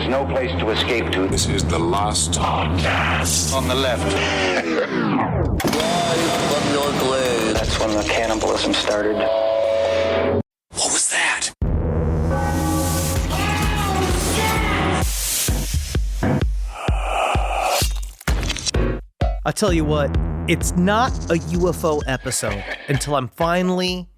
is no place to escape to. This is the last podcast. On the left. Live from your grave. That's when the cannibalism started. What was that? I'll tell you what, it's not a UFO episode until I'm finally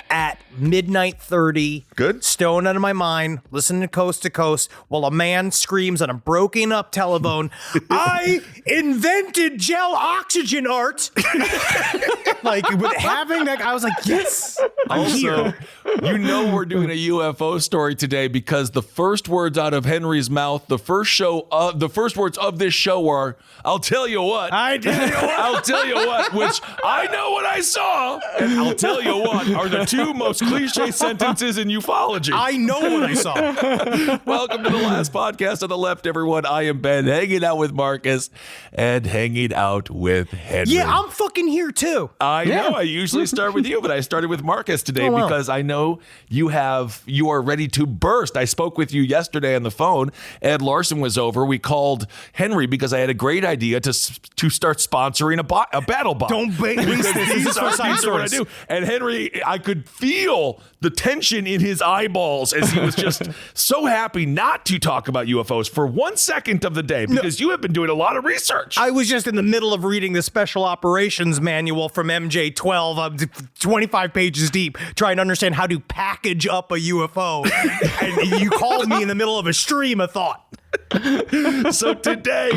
at midnight 30. Good. Stoned out of my mind, listening to Coast to Coast, while a man screams on a broken up telephone, I invented gel oxygen art. Like, with having that, I was like, yes, I'm here. You know we're doing a UFO story today because the first words out of Henry's mouth, the first words of this show are, I'll tell you what. I tell you what. I'll tell you what, which I know what I saw, and I'll tell you what are the two most cliche sentences in ufology. I know what I saw. Welcome to the last podcast on the left, everyone. I am Ben, hanging out with Marcus and hanging out with Henry. Yeah, I'm fucking here too. I know. I usually start with you, but I started with Marcus today because I know you are ready to burst. I spoke with you yesterday on the phone. Ed Larson was over. We called Henry because I had a great idea to start sponsoring a battle bot. Don't waste this. This is for science what I do. And Henry, I could feel the tension in his eyeballs as he was just so happy not to talk about UFOs for 1 second of the day because you have been doing a lot of research. I was just in the middle of reading the Special Operations Manual from MJ-12, 25 pages deep, trying to understand how to package up a UFO. And you called me in the middle of a stream of thought. So today,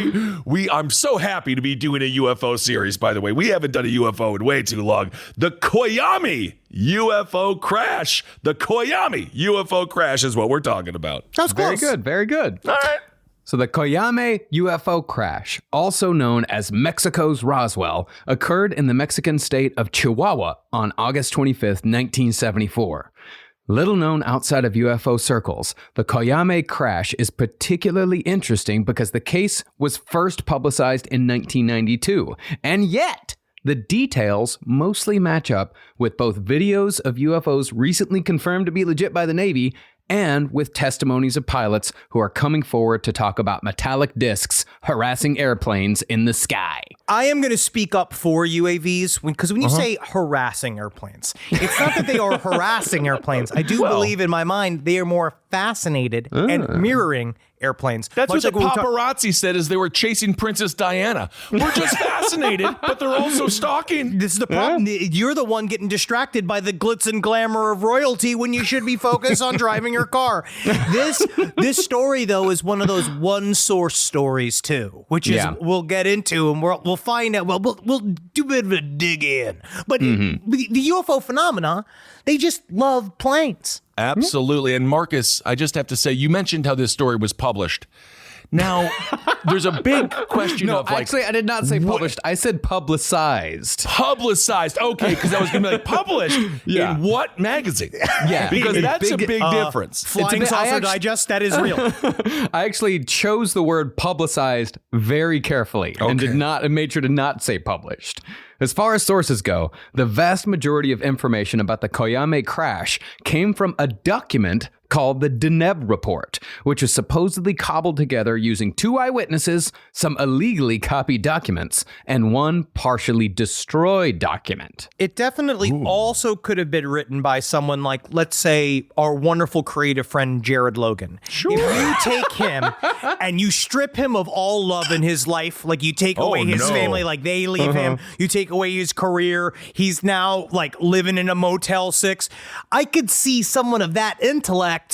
I'm so happy to be doing a UFO series, by the way. We haven't done a UFO in way too long. The Coyame UFO crash. The Coyame UFO crash is what we're talking about. That's close. Very good, very good. All right. So the Coyame UFO crash, also known as Mexico's Roswell, occurred in the Mexican state of Chihuahua on August 25th, 1974. Little known outside of UFO circles, the Coyame crash is particularly interesting because the case was first publicized in 1992, and yet the details mostly match up with both videos of UFOs recently confirmed to be legit by the Navy and with testimonies of pilots who are coming forward to talk about metallic discs harassing airplanes in the sky. I am going to speak up for UAVs because when you say harassing airplanes, it's not that they are harassing airplanes. I do believe in my mind they are more fascinated and mirroring airplanes. That's Much what the like paparazzi said as they were chasing Princess Diana. We're just fascinated, but they're also stalking. This is the problem. You're the one getting distracted by the glitz and glamour of royalty when you should be focused on driving your car. This story, though, is one of those one source stories, too, which is we'll get into and we'll find out. Well, we'll do a bit of a dig in. But the UFO phenomena, they just love planes. Absolutely. And Marcus, I just have to say, you mentioned how this story was published. Now, there's a big question of like... Actually, I did not say published. I said publicized. Publicized. Okay, because I was going to be like, published in what magazine? Yeah. Because that's a big difference. Flying Saucer Digest, that is real. I actually chose the word publicized very carefully and made sure to not say published. As far as sources go, the vast majority of information about the Coyame crash came from a document called the Deneb Report, which was supposedly cobbled together using 2 eyewitnesses, some illegally copied documents, and one partially destroyed document. It definitely also could have been written by someone like, let's say, our wonderful creative friend, Jared Logan. Sure. If you take him and you strip him of all love in his life, like you take away his family, like they leave him, you take away his career, he's now like living in a Motel 6. I could see someone of that intellect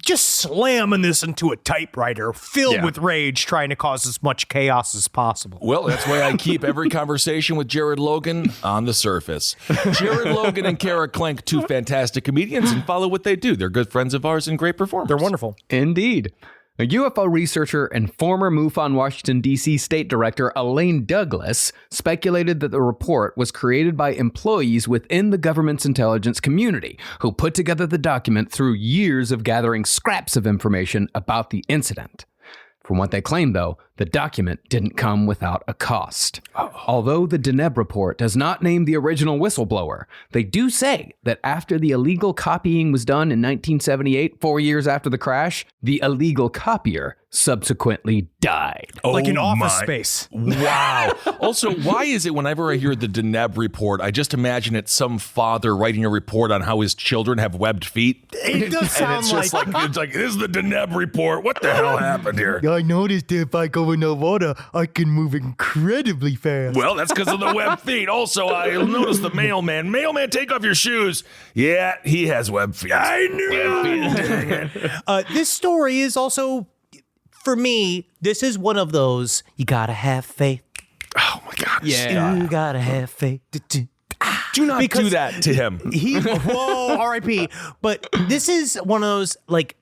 just slamming this into a typewriter filled with rage, trying to cause as much chaos as possible. Well, that's why I keep every conversation with Jared Logan on the surface. Jared Logan and Kara Klenk, 2 fantastic comedians, and follow what they do. They're good friends of ours and great performers. They're wonderful. Indeed. A UFO researcher and former MUFON Washington, D.C. State Director Elaine Douglas speculated that the report was created by employees within the government's intelligence community who put together the document through years of gathering scraps of information about the incident. From what they claim, though, the document didn't come without a cost. Although the Deneb report does not name the original whistleblower, they do say that after the illegal copying was done in 1978, 4 years after the crash, the illegal copier subsequently died. Like in Oh Office my- Space. Wow. Also, why is it whenever I hear the Deneb report, I just imagine it's some father writing a report on how his children have webbed feet? It does And sound it's just like, it's like, this is the Deneb report. What the hell happened here? I noticed if I go in the water, I can move incredibly fast. Well, that's because of the webbed feet. Also, I noticed the mailman. Mailman, take off your shoes. Yeah, he has webbed feet. I knew it. This story is also, for me, this is one of those, you gotta have faith. Oh, my God. You gotta have faith. Do not Because do that to him. Whoa, R.I.P. But this is one of those, like,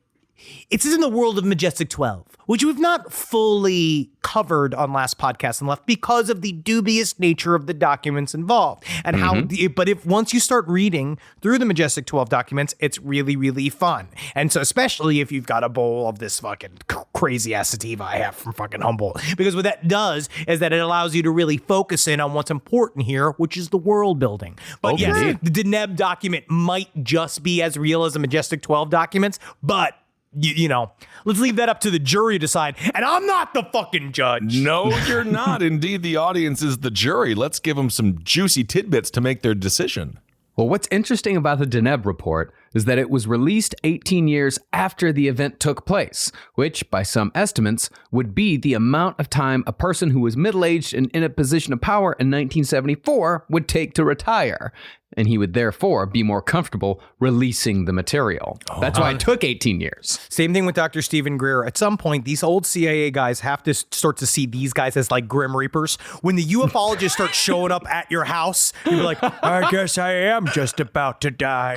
it's in the world of Majestic 12, which we've not fully covered on last podcast and left because of the dubious nature of the documents involved and how, but if once you start reading through the Majestic 12 documents, it's really, really fun. And so, especially if you've got a bowl of this fucking crazy ass sativa I have from fucking Humboldt, because what that does is that it allows you to really focus in on what's important here, which is the world building. But yes, the Deneb document might just be as real as the Majestic 12 documents, but you know, let's leave that up to the jury to decide. And I'm not the fucking judge. No, you're not. Indeed, the audience is the jury. Let's give them some juicy tidbits to make their decision. Well, what's interesting about the Deneb report is that it was released 18 years after the event took place, which, by some estimates, would be the amount of time a person who was middle-aged and in a position of power in 1974 would take to retire. And he would therefore be more comfortable releasing the material. That's why it took 18 years. Same thing with Dr. Stephen Greer. At some point, these old CIA guys have to start to see these guys as like Grim Reapers. When the ufologists start showing up at your house, you're like, I guess I am just about to die.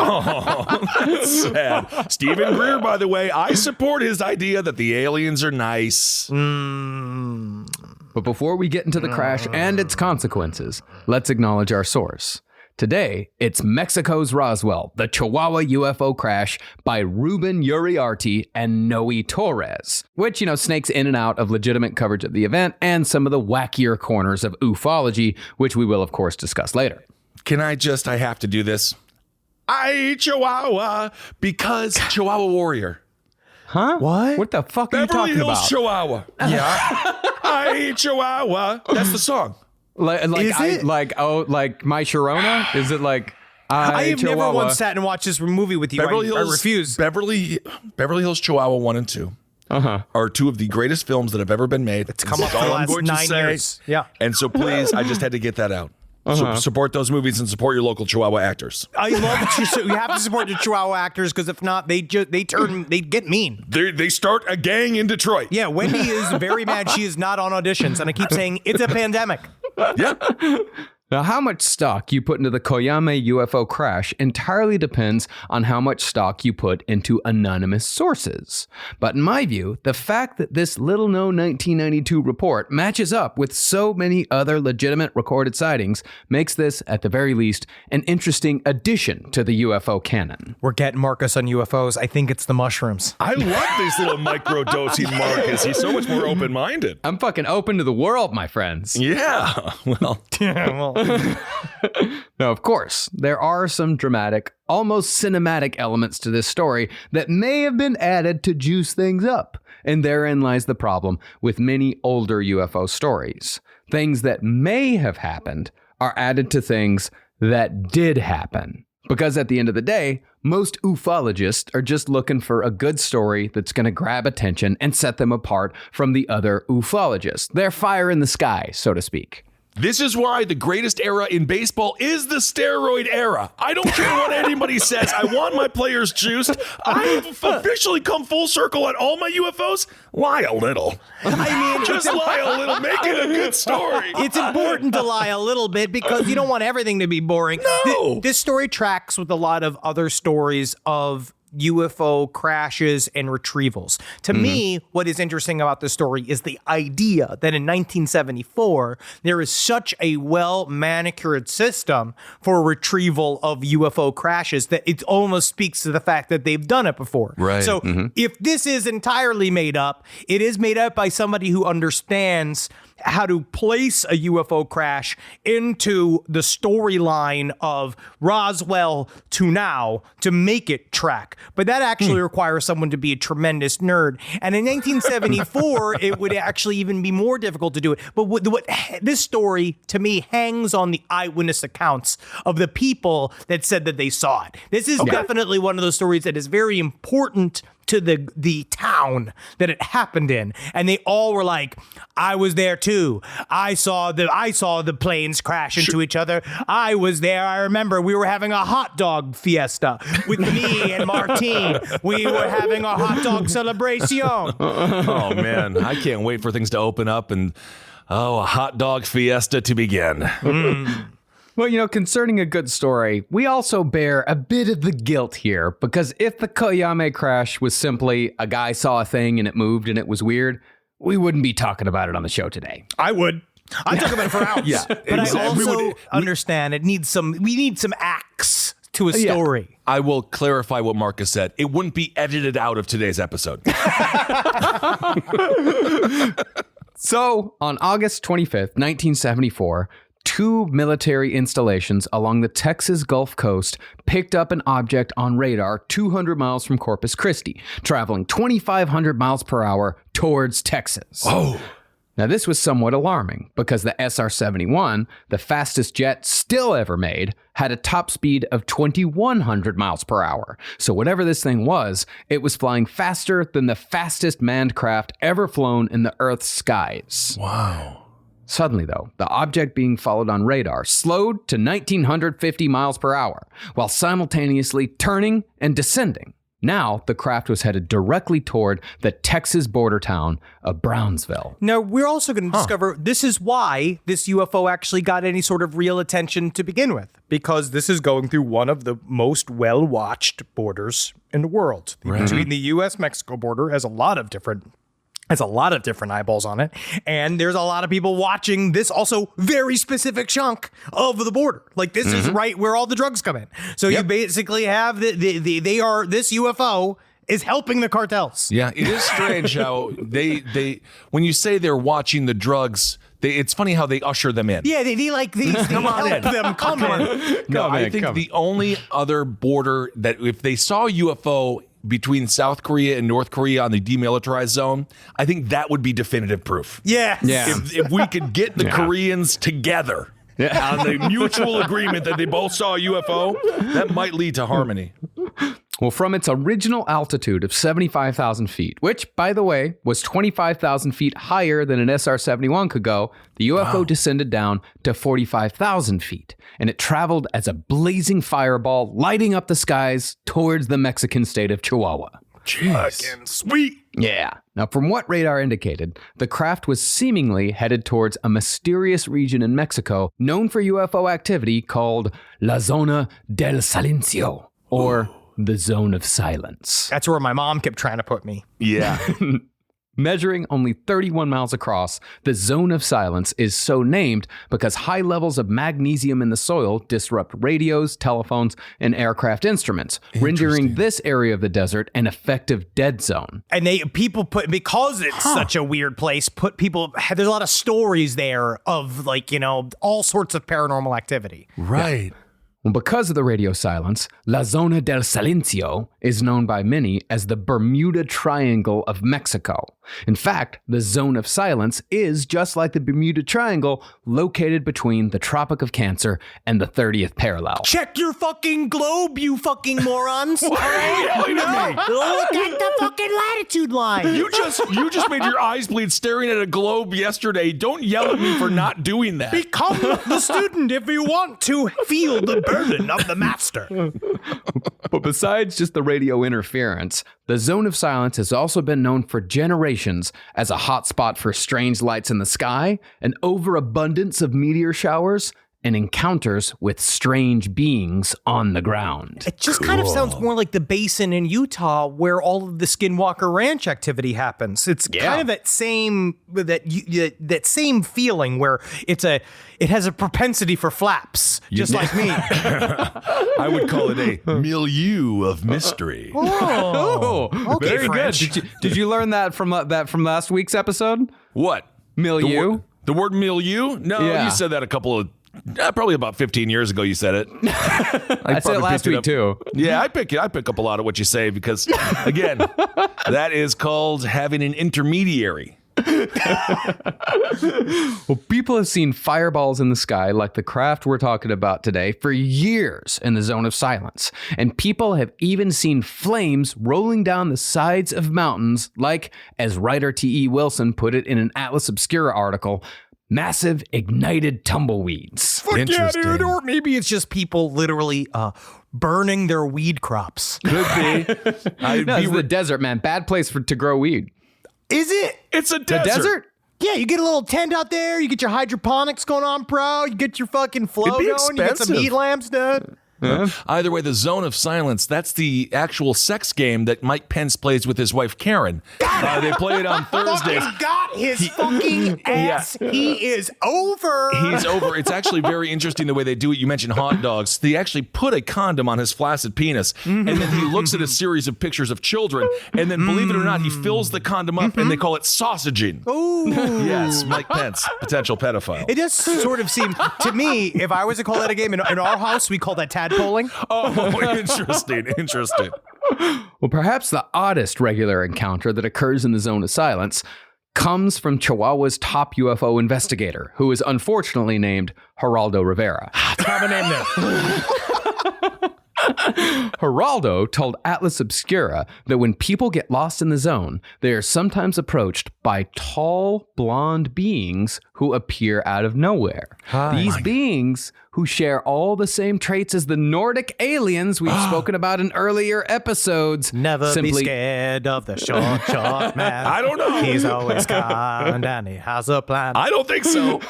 That's sad. Stephen Greer, by the way, I support his idea that the aliens are nice. But before we get into the crash and its consequences, let's acknowledge our source. Today, it's Mexico's Roswell, the Chihuahua UFO crash by Ruben Uriarte and Noe Torres, which, snakes in and out of legitimate coverage of the event and some of the wackier corners of ufology, which we will, of course, discuss later. Can I have to do this? I Chihuahua because Chihuahua Warrior. Huh? What? What the fuck are you Beverly talking Hills, about? Chihuahua. Yeah. I Chihuahua. That's the song. Like My Sharona? Is it like I have Chihuahua? never once sat and watched this movie with you. Beverly I Hills, refuse. Beverly Hills Chihuahua 1 and 2 are two of the greatest films that have ever been made. It's come up for the last 9 years. Yeah. And so please, I just had to get that out. So support those movies and support your local Chihuahua actors. I love that you have to support the Chihuahua actors because if not, they get mean. They start a gang in Detroit. Yeah, Wendy is very mad she is not on auditions, and I keep saying it's a pandemic. Yeah. Now, how much stock you put into the Coyame UFO crash entirely depends on how much stock you put into anonymous sources. But in my view, the fact that this little-known 1992 report matches up with so many other legitimate recorded sightings makes this, at the very least, an interesting addition to the UFO canon. We're getting Marcus on UFOs. I think it's the mushrooms. I love this little micro-dosing Marcus. He's so much more open-minded. I'm fucking open to the world, my friends. Yeah. Well, Now, of course, there are some dramatic, almost cinematic elements to this story that may have been added to juice things up. And therein lies the problem with many older UFO stories. Things that may have happened are added to things that did happen. Because at the end of the day, most ufologists are just looking for a good story that's going to grab attention and set them apart from the other ufologists. They're fire in the sky, so to speak. this is why the greatest era in baseball is the steroid era. I don't care what anybody says. I want my players juiced. I've officially come full circle on all my UFOs. Lie a little. I mean, Just lie a little. Make it a good story. it's important to lie a little bit because you don't want everything to be boring. No. This story tracks with a lot of other stories of UFO crashes and retrievals. To me, what is interesting about this story is the idea that in 1974, there is such a well-manicured system for retrieval of UFO crashes that it almost speaks to the fact that they've done it before. Right. So if this is entirely made up, it is made up by somebody who understands how to place a UFO crash into the storyline of Roswell to now to make it track. But that actually requires someone to be a tremendous nerd. And in 1974, it would actually even be more difficult to do it. But what this story, to me, hangs on the eyewitness accounts of the people that said that they saw it. This is definitely one of those stories that is very important to the town that it happened in, and they all were like, I was there too. I saw the planes crash into each other. I was there. I remember we were having a hot dog fiesta with me and Martine. We were having a hot dog celebration. Oh man, I can't wait for things to open up and a hot dog fiesta to begin. Well, concerning a good story, we also bear a bit of the guilt here, because if the Coyame crash was simply a guy saw a thing and it moved and it was weird, we wouldn't be talking about it on the show today. I would. I'd talk about it for hours. Yeah, but I also understand we need some acts to a story. I will clarify what Marcus said. It wouldn't be edited out of today's episode. So, on August 25th, 1974, 2 military installations along the Texas Gulf Coast picked up an object on radar 200 miles from Corpus Christi, traveling 2,500 miles per hour towards Texas. Oh. Now, this was somewhat alarming because the SR-71, the fastest jet still ever made, had a top speed of 2,100 miles per hour. So whatever this thing was, it was flying faster than the fastest manned craft ever flown in the Earth's skies. Wow. Suddenly, though, the object being followed on radar slowed to 1,950 miles per hour, while simultaneously turning and descending. Now, the craft was headed directly toward the Texas border town of Brownsville. Now, we're also going to discover this is why this UFO actually got any sort of real attention to begin with, because this is going through one of the most well-watched borders in the world. Between the U.S.-Mexico border has a lot of different eyeballs on it. And there's a lot of people watching this also very specific chunk of the border. Like this is right where all the drugs come in. So you basically have this UFO is helping the cartels. Yeah, it is strange how they when you say they're watching the drugs, it's funny how they usher them in. Yeah, they help them come in. I think the only other border that if they saw a UFO between South Korea and North Korea on the demilitarized zone, I think that would be definitive proof. Yeah. If we could get the Koreans together on the mutual agreement that they both saw a UFO, that might lead to harmony. Well, from its original altitude of 75,000 feet, which, by the way, was 25,000 feet higher than an SR-71 could go, the UFO descended down to 45,000 feet, and it traveled as a blazing fireball, lighting up the skies towards the Mexican state of Chihuahua. Jeez. Sweet. Yeah. Now, from what radar indicated, the craft was seemingly headed towards a mysterious region in Mexico known for UFO activity called La Zona del Silencio, or the Zone of Silence. That's where my mom kept trying to put me. Yeah. Measuring only 31 miles across, the Zone of Silence is so named because high levels of magnesium in the soil disrupt radios, telephones, and aircraft instruments, rendering this area of the desert an effective dead zone. And because it's such a weird place, there's a lot of stories there of all sorts of paranormal activity. Right. Yeah. Well, because of the radio silence, La Zona del Silencio is known by many as the Bermuda Triangle of Mexico. In fact, the Zone of Silence is, just like the Bermuda Triangle, located between the Tropic of Cancer and the 30th parallel. Check your fucking globe, you fucking morons! Why are you yelling at me? Look at the fucking latitude line! You just made your eyes bleed staring at a globe yesterday. Don't yell at me for not doing that. Become the student if you want to feel the burden of the master. But besides just the radio interference, the Zone of Silence has also been known for generations as a hotspot for strange lights in the sky, an overabundance of meteor showers, and encounters with strange beings on the ground. It just kind of sounds more like the basin in Utah where all of the Skinwalker Ranch activity happens. It's kind of that same feeling where it has a propensity for flaps, just like me. I would call it a milieu of mystery. Oh, okay, Very French. good. Did you learn that from last week's episode? What? Milieu? The word milieu? No, Yeah. you said that a couple of probably about 15 years ago you said it. I said it last week too. Yeah, I pick up a lot of what you say because, again, that is called having an intermediary. Well, people have seen fireballs in the sky like the craft we're talking about today for years in the zone of silence. And people have even seen flames rolling down the sides of mountains like, as writer T.E. Wilson put it in an Atlas Obscura article, massive ignited tumbleweeds. Fuck yeah, dude. Or maybe it's just people literally burning their weed crops. Could be. No, it's the desert, man. Bad place to grow weed. Is it? It's a The desert. desert? Yeah, you get a little tent out there. You get your hydroponics going on, bro. You get your fucking flow It'd be going. You get some expensive. heat lamps, dude. Either way, the zone of silence, that's the actual sex game that Mike Pence plays with his wife, Karen. They play it on Thursdays. Fucking got his fucking ass. He is over. He's over. It's actually very interesting the way they do it. You mentioned hot dogs. They actually put a condom on his flaccid penis, and then he looks at a series of pictures of children, and then, believe it or not, he fills the condom up, and they call it sausaging. Ooh. Yes, Mike Pence, potential pedophile. It does sort of seem, to me, if I was to call that a game, in our house, we call that tadpoling. Oh, interesting. Well, perhaps the oddest regular encounter that occurs in the zone of silence comes from Chihuahua's top UFO investigator, who is unfortunately named Geraldo Rivera. Common name there. Geraldo told Atlas Obscura that when people get lost in the zone, they are sometimes approached by tall, blonde beings who appear out of nowhere. These beings, who share all the same traits as the Nordic aliens we've spoken about in earlier episodes, Never be scared of the short man. I don't know. He's always kind and he has a plan. I don't think so.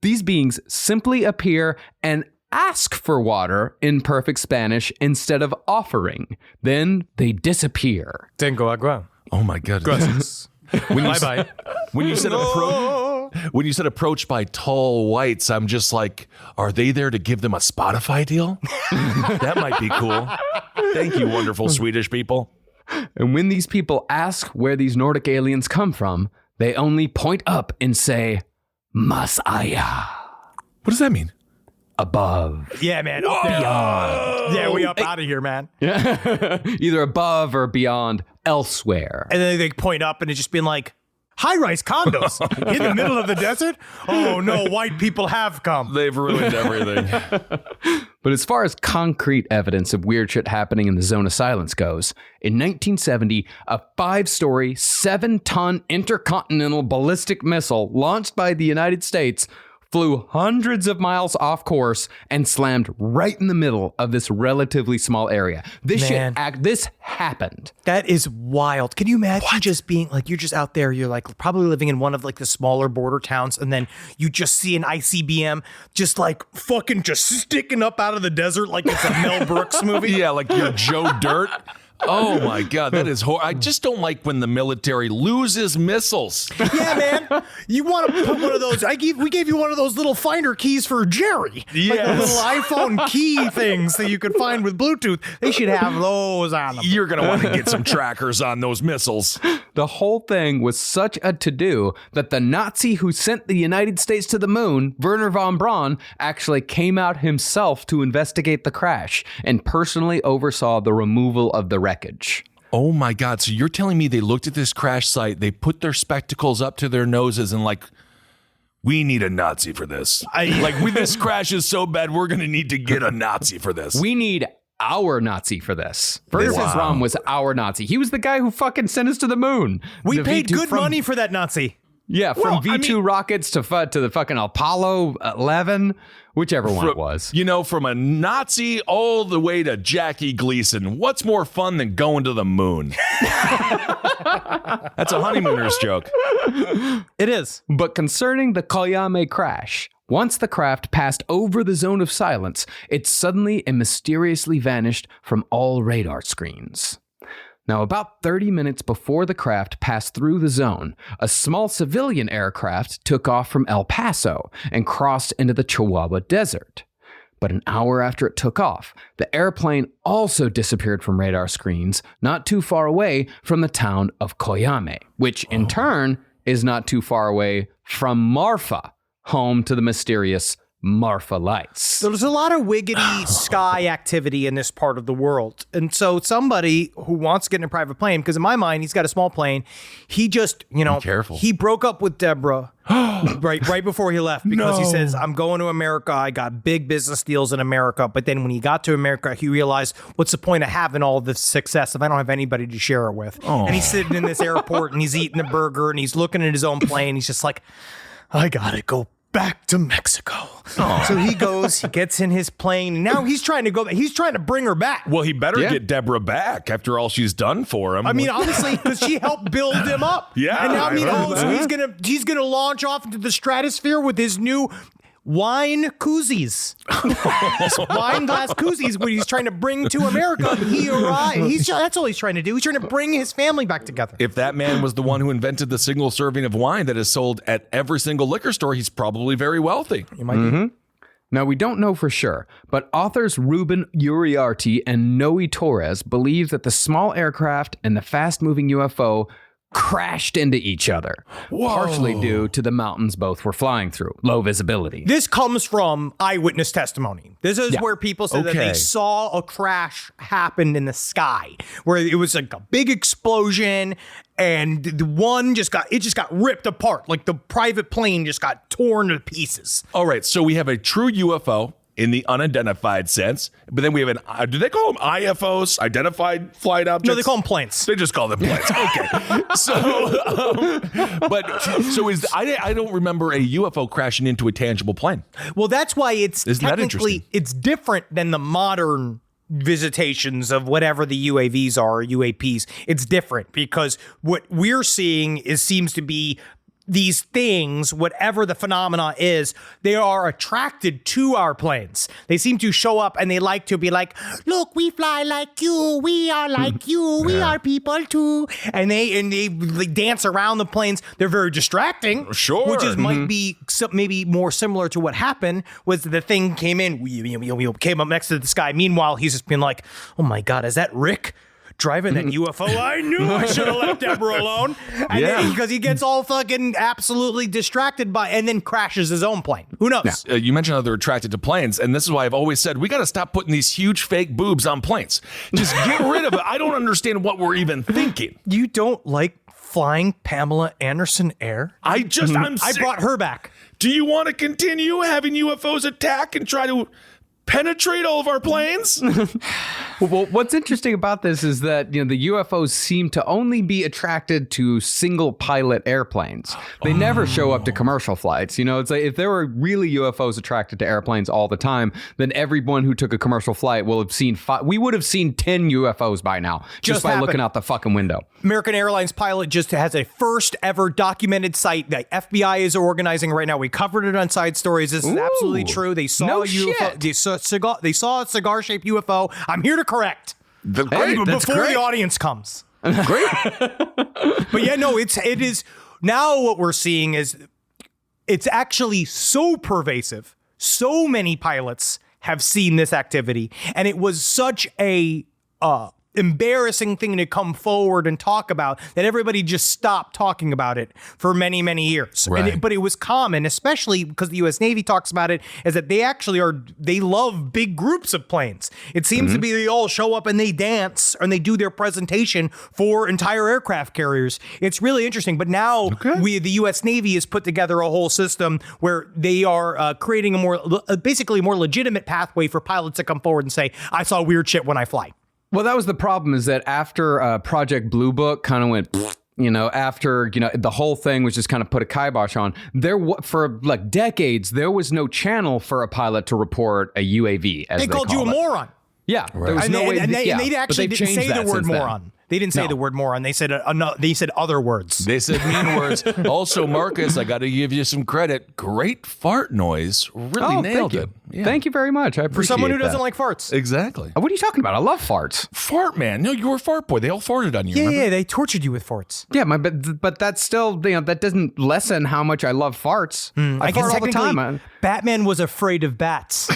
These beings simply appear and ask for water in perfect Spanish instead of offering. Then they disappear. Tengo agua. Oh my goodness. Bye-bye. When you said approached by tall whites, I'm just like, are they there to give them a Spotify deal? That might be cool. Thank you, wonderful Swedish people. And when these people ask where these Nordic aliens come from, they only point up and say, Mas allá. What does that mean? Above. Yeah, man. Up beyond. Yeah, we up out of here, man. Either above or beyond elsewhere. And then they point up and it's just been like, high-rise condos in the middle of the desert? Oh, no, white people have come. They've ruined everything. But as far as concrete evidence of weird shit happening in the zone of silence goes, in 1970, a 5-story, 7-ton intercontinental ballistic missile launched by the United States flew hundreds of miles off course and slammed right in the middle of this relatively small area. This happened. That is wild. Can you imagine just being like, you're just out there, you're like probably living in one of like the smaller border towns, and then you just see an ICBM just like fucking just sticking up out of the desert like it's a Mel Brooks movie? Yeah, like you're Joe Dirt. Oh my God, that is horrible. I just don't like when the military loses missiles. Yeah, man. You want to put one of those? We gave you one of those little finder keys for Jerry. Like the little iPhone key things that you could find with Bluetooth. They should have those on them. You're going to want to get some trackers on those missiles. The whole thing was such a to-do that the Nazi who sent the United States to the moon, Wernher von Braun, actually came out himself to investigate the crash and personally oversaw the removal of the wreckage. Oh my God. So you're telling me they looked at this crash site, they put their spectacles up to their noses and like, we need a Nazi for this. This crash is so bad, we're going to need to get a Nazi for this. We need our Nazi for this. Wernher von Braun was our Nazi. He was the guy who fucking sent us to the moon. We The paid V2 good money for that Nazi. Yeah, from V2 rockets to the fucking Apollo 11, whichever one it was. You know, from a Nazi all the way to Jackie Gleason, what's more fun than going to the moon? That's a honeymooner's joke. It is. But concerning the Coyame crash, Once the craft passed over the zone of silence, it suddenly and mysteriously vanished from all radar screens. Now, about 30 minutes before the craft passed through the zone, a small civilian aircraft took off from El Paso and crossed into the Chihuahua Desert. But an hour after it took off, the airplane also disappeared from radar screens not too far away from the town of Coyame, which in turn is not too far away from Marfa, home to the mysterious Marfa lights. There's a lot of wiggity sky activity in this part of the world. And so somebody who wants to get in a private plane, because in my mind, he's got a small plane. He just, careful. He broke up with Deborah right before he left because he says, I'm going to America. I got big business deals in America. But then when he got to America, he realized, what's the point of having all this success if I don't have anybody to share it with? And he's sitting in this airport and he's eating a burger and he's looking at his own plane. He's just like, I gotta go back to Mexico. So he goes, he gets in his plane, and now he's trying to go. He's trying to bring her back. Well, he better get Deborah back after all she's done for him. I mean, honestly, because she helped build him up. Yeah, and now so that. he's gonna launch off into the stratosphere with his new wine koozies, wine glass koozies, what he's trying to bring to America. He arrived. That's all he's trying to do. He's trying to bring his family back together. If that man was the one who invented the single serving of wine that is sold at every single liquor store, he's probably very wealthy. He might be. Now, we don't know for sure, but authors Ruben Uriarte and Noe Torres believe that the small aircraft and the fast-moving UFO crashed into each other, partially due to the mountains both were flying through, low visibility. This comes from eyewitness testimony. This is where people said that they saw a crash happen in the sky, where it was like a big explosion and the one just got ripped apart. Like the private plane just got torn to pieces. All right, so we have a true UFO in the unidentified sense, but then we have do they call them IFOs, identified flight objects? No, they call them planes. They just call them planes. Okay. I don't remember a UFO crashing into a tangible plane. Well, that's why it's Isn't that technically, interesting? it's different than the modern visitations of whatever the UAVs are, or UAPs. It's different because what we're seeing seems to be these things, whatever the phenomena is, they are attracted to our planes. They seem to show up and they like to be like, look, we fly like you. We are like you. We are people too. And they dance around the planes. They're very distracting. Sure. Which might be maybe more similar to what happened was the thing came in, we came up next to the sky. Meanwhile, he's just been like, oh my God, is that Rick? Driving that UFO, I knew I should have left Deborah alone. And because he gets all fucking absolutely distracted and then crashes his own plane. Who knows? You mentioned how they're attracted to planes, and this is why I've always said we got to stop putting these huge fake boobs on planes. Just get rid of it. I don't understand what we're even thinking. You don't like flying Pamela Anderson Air? I brought her back. Do you want to continue having UFOs attack and try to penetrate all of our planes? Well, what's interesting about this is that, the UFOs seem to only be attracted to single pilot airplanes. They never show up to commercial flights. It's like if there were really UFOs attracted to airplanes all the time, then everyone who took a commercial flight will have seen we would have seen 10 UFOs by now just by looking out the fucking window. American Airlines pilot just has a first ever documented sight that FBI is organizing right now. We covered it on Side Stories. This is absolutely true. They saw a UFO. They saw a cigar-shaped UFO. I'm here to correct. Before the audience comes. Great. But yeah, no, it is now what we're seeing is it's actually so pervasive. So many pilots have seen this activity, and it was such a embarrassing thing to come forward and talk about that everybody just stopped talking about it for many, many years. Right. But it was common, especially because the U.S. Navy talks about it, is that they love big groups of planes. It seems to be they all show up and they dance and they do their presentation for entire aircraft carriers. It's really interesting. But now the U.S. Navy has put together a whole system where they are creating basically a more legitimate pathway for pilots to come forward and say, I saw weird shit when I fly. Well, that was the problem, is that after Project Blue Book kind of went, after, the whole thing was just kind of put a kibosh on, for like decades, there was no channel for a pilot to report a UAV, as they called you a moron. Yeah, there was no way. And they actually didn't say the word moron. They didn't say No. the word moron. They said they said other words. They said mean words. Also, Marcus, I got to give you some credit. Great fart noise. Really nailed thank you. it. Yeah. Thank you very much. I appreciate For someone who doesn't that. like farts. Exactly. What are you talking about? I love farts. Fart man. No, you were a fart boy. They all farted on you. Yeah, remember? yeah, they tortured you with farts. Yeah, but that's still, that doesn't lessen how much I love farts. I guess fart all the time. technically, Batman was afraid of bats.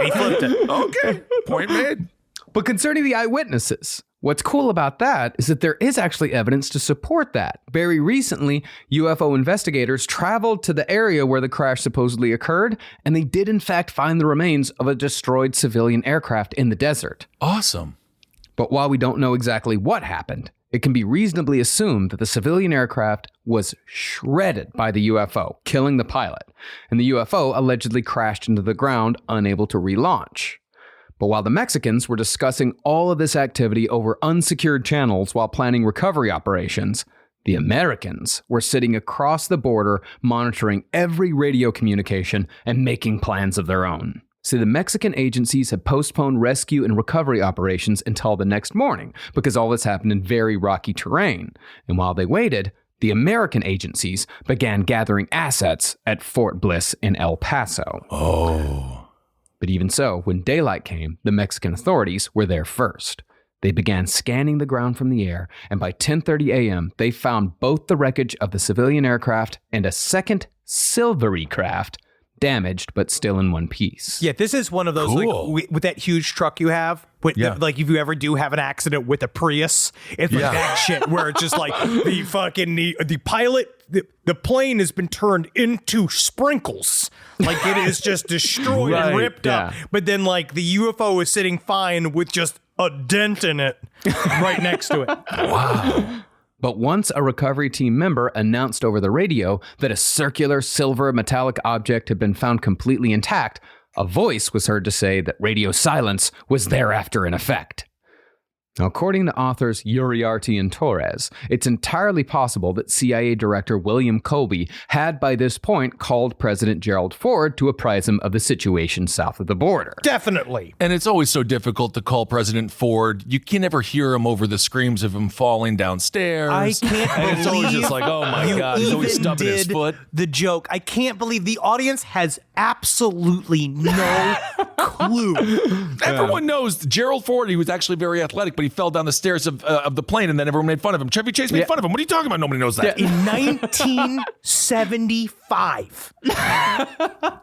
He flipped it. Okay. Point made. But concerning the eyewitnesses, what's cool about that is that there is actually evidence to support that. Very recently, UFO investigators traveled to the area where the crash supposedly occurred, and they did in fact find the remains of a destroyed civilian aircraft in the desert. Awesome. But while we don't know exactly what happened, it can be reasonably assumed that the civilian aircraft was shredded by the UFO, killing the pilot, and the UFO allegedly crashed into the ground, unable to relaunch. But while the Mexicans were discussing all of this activity over unsecured channels while planning recovery operations, the Americans were sitting across the border monitoring every radio communication and making plans of their own. So the Mexican agencies had postponed rescue and recovery operations until the next morning because all this happened in very rocky terrain. And while they waited, the American agencies began gathering assets at Fort Bliss in El Paso. Oh. But even so, when daylight came, the Mexican authorities were there first. They began scanning the ground from the air, and by 10:30 a.m., they found both the wreckage of the civilian aircraft and a second silvery craft, damaged but still in one piece. Yeah, this is one of those Cool. like with that huge truck you have. Like if you ever do have an accident with a Prius, it's like that shit where it's just like the fucking the pilot, the plane has been turned into sprinkles. Like it is just destroyed and ripped up. But then like the UFO is sitting fine with just a dent in it right next to it. Wow. But once a recovery team member announced over the radio that a circular silver metallic object had been found completely intact, a voice was heard to say that radio silence was thereafter in effect. Now, according to authors Uriarte and Torres, it's entirely possible that CIA Director William Colby had by this point called President Gerald Ford to apprise him of the situation south of the border. Definitely. And it's always so difficult to call President Ford. You can never hear him over the screams of him falling downstairs. I can't And believe it's always just like, oh my God, he's always even stubbing his did foot. the joke. I can't believe the audience has absolutely no clue. Everyone knows Gerald Ford, he was actually very athletic, but he fell down the stairs of the plane and then everyone made fun of him. Chevy Chase made fun of him. What are you talking about? Nobody knows that. In 1975.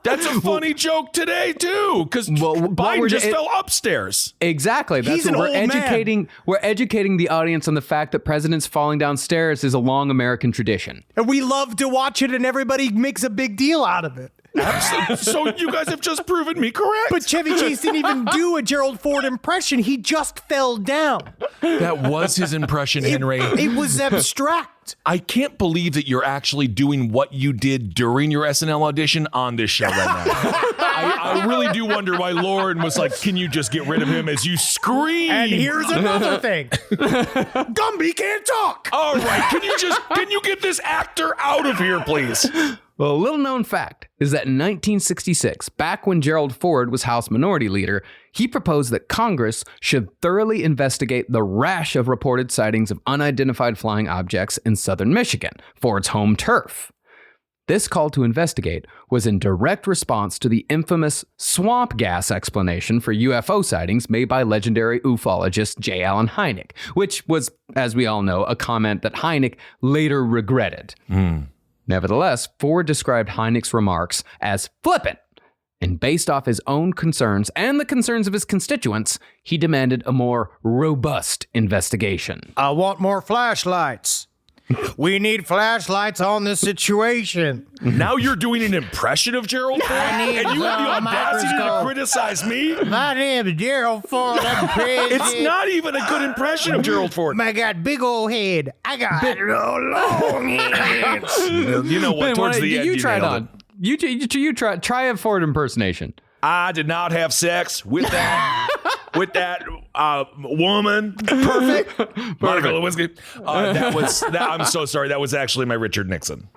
That's a funny joke today, too, because Biden just fell upstairs. Exactly. That's He's an what we're old man. educating. We're educating the audience on the fact that presidents falling downstairs is a long American tradition. And we love to watch it and everybody makes a big deal out of it. So you guys have just proven me correct. But Chevy Chase didn't even do a Gerald Ford impression. He just fell down. That was his impression, Henry. It was abstract. I can't believe that you're actually doing what you did during your SNL audition on this show right now. I really do wonder why Lauren was like, can you just get rid of him as you scream? And here's another thing. Gumby can't talk. All right, can you get this actor out of here, please? Well, a little known fact is that in 1966, back when Gerald Ford was House Minority Leader, he proposed that Congress should thoroughly investigate the rash of reported sightings of unidentified flying objects in southern Michigan, Ford's home turf. This call to investigate was in direct response to the infamous swamp gas explanation for UFO sightings made by legendary ufologist J. Allen Hynek, which was, as we all know, a comment that Hynek later regretted. Nevertheless, Ford described Hynek's remarks as flippant, and based off his own concerns and the concerns of his constituents, he demanded a more robust investigation. I want more flashlights. We need flashlights on this situation. Now you're doing an impression of Gerald Ford, and you have the audacity to criticize me? My name is Gerald Ford. I'm president. It's not even a good impression of Gerald Ford. I got big old head. I got long hands. You know what? Towards the end, you try it nailed on. You try a Ford impersonation. I did not have sex with that woman. Perfect. Monica Lewinsky. I'm so sorry. That was actually my Richard Nixon.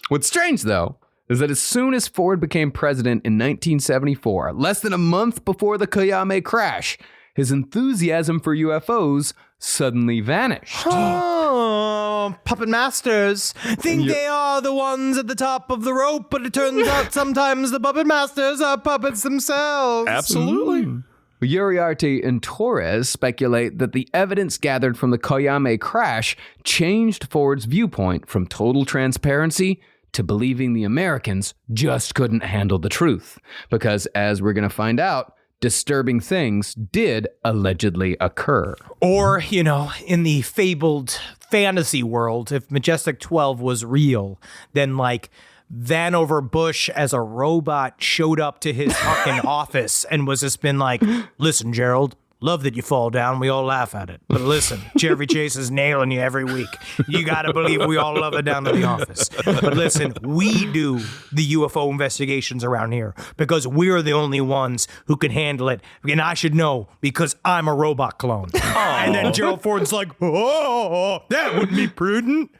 What's strange, though, is that as soon as Ford became president in 1974, less than a month before the Coyame crash, his enthusiasm for UFOs suddenly vanished. Oh, puppet masters think they are the ones at the top of the rope, but it turns out sometimes the puppet masters are puppets themselves. Absolutely. Uriarte and Torres speculate that the evidence gathered from the Coyame crash changed Ford's viewpoint from total transparency to believing the Americans just couldn't handle the truth. Because, as we're going to find out, disturbing things did allegedly occur. Or, in the fabled fantasy world, if Majestic 12 was real, then like Vanover Bush as a robot showed up to his fucking office and was just been like, listen, Gerald, love that you fall down. We all laugh at it. But listen, Chevy Chase is nailing you every week. You got to believe we all love it down to the office. But listen, we do the UFO investigations around here because we're the only ones who can handle it. And I should know because I'm a robot clone. And then Gerald Ford's like, oh, that wouldn't be prudent.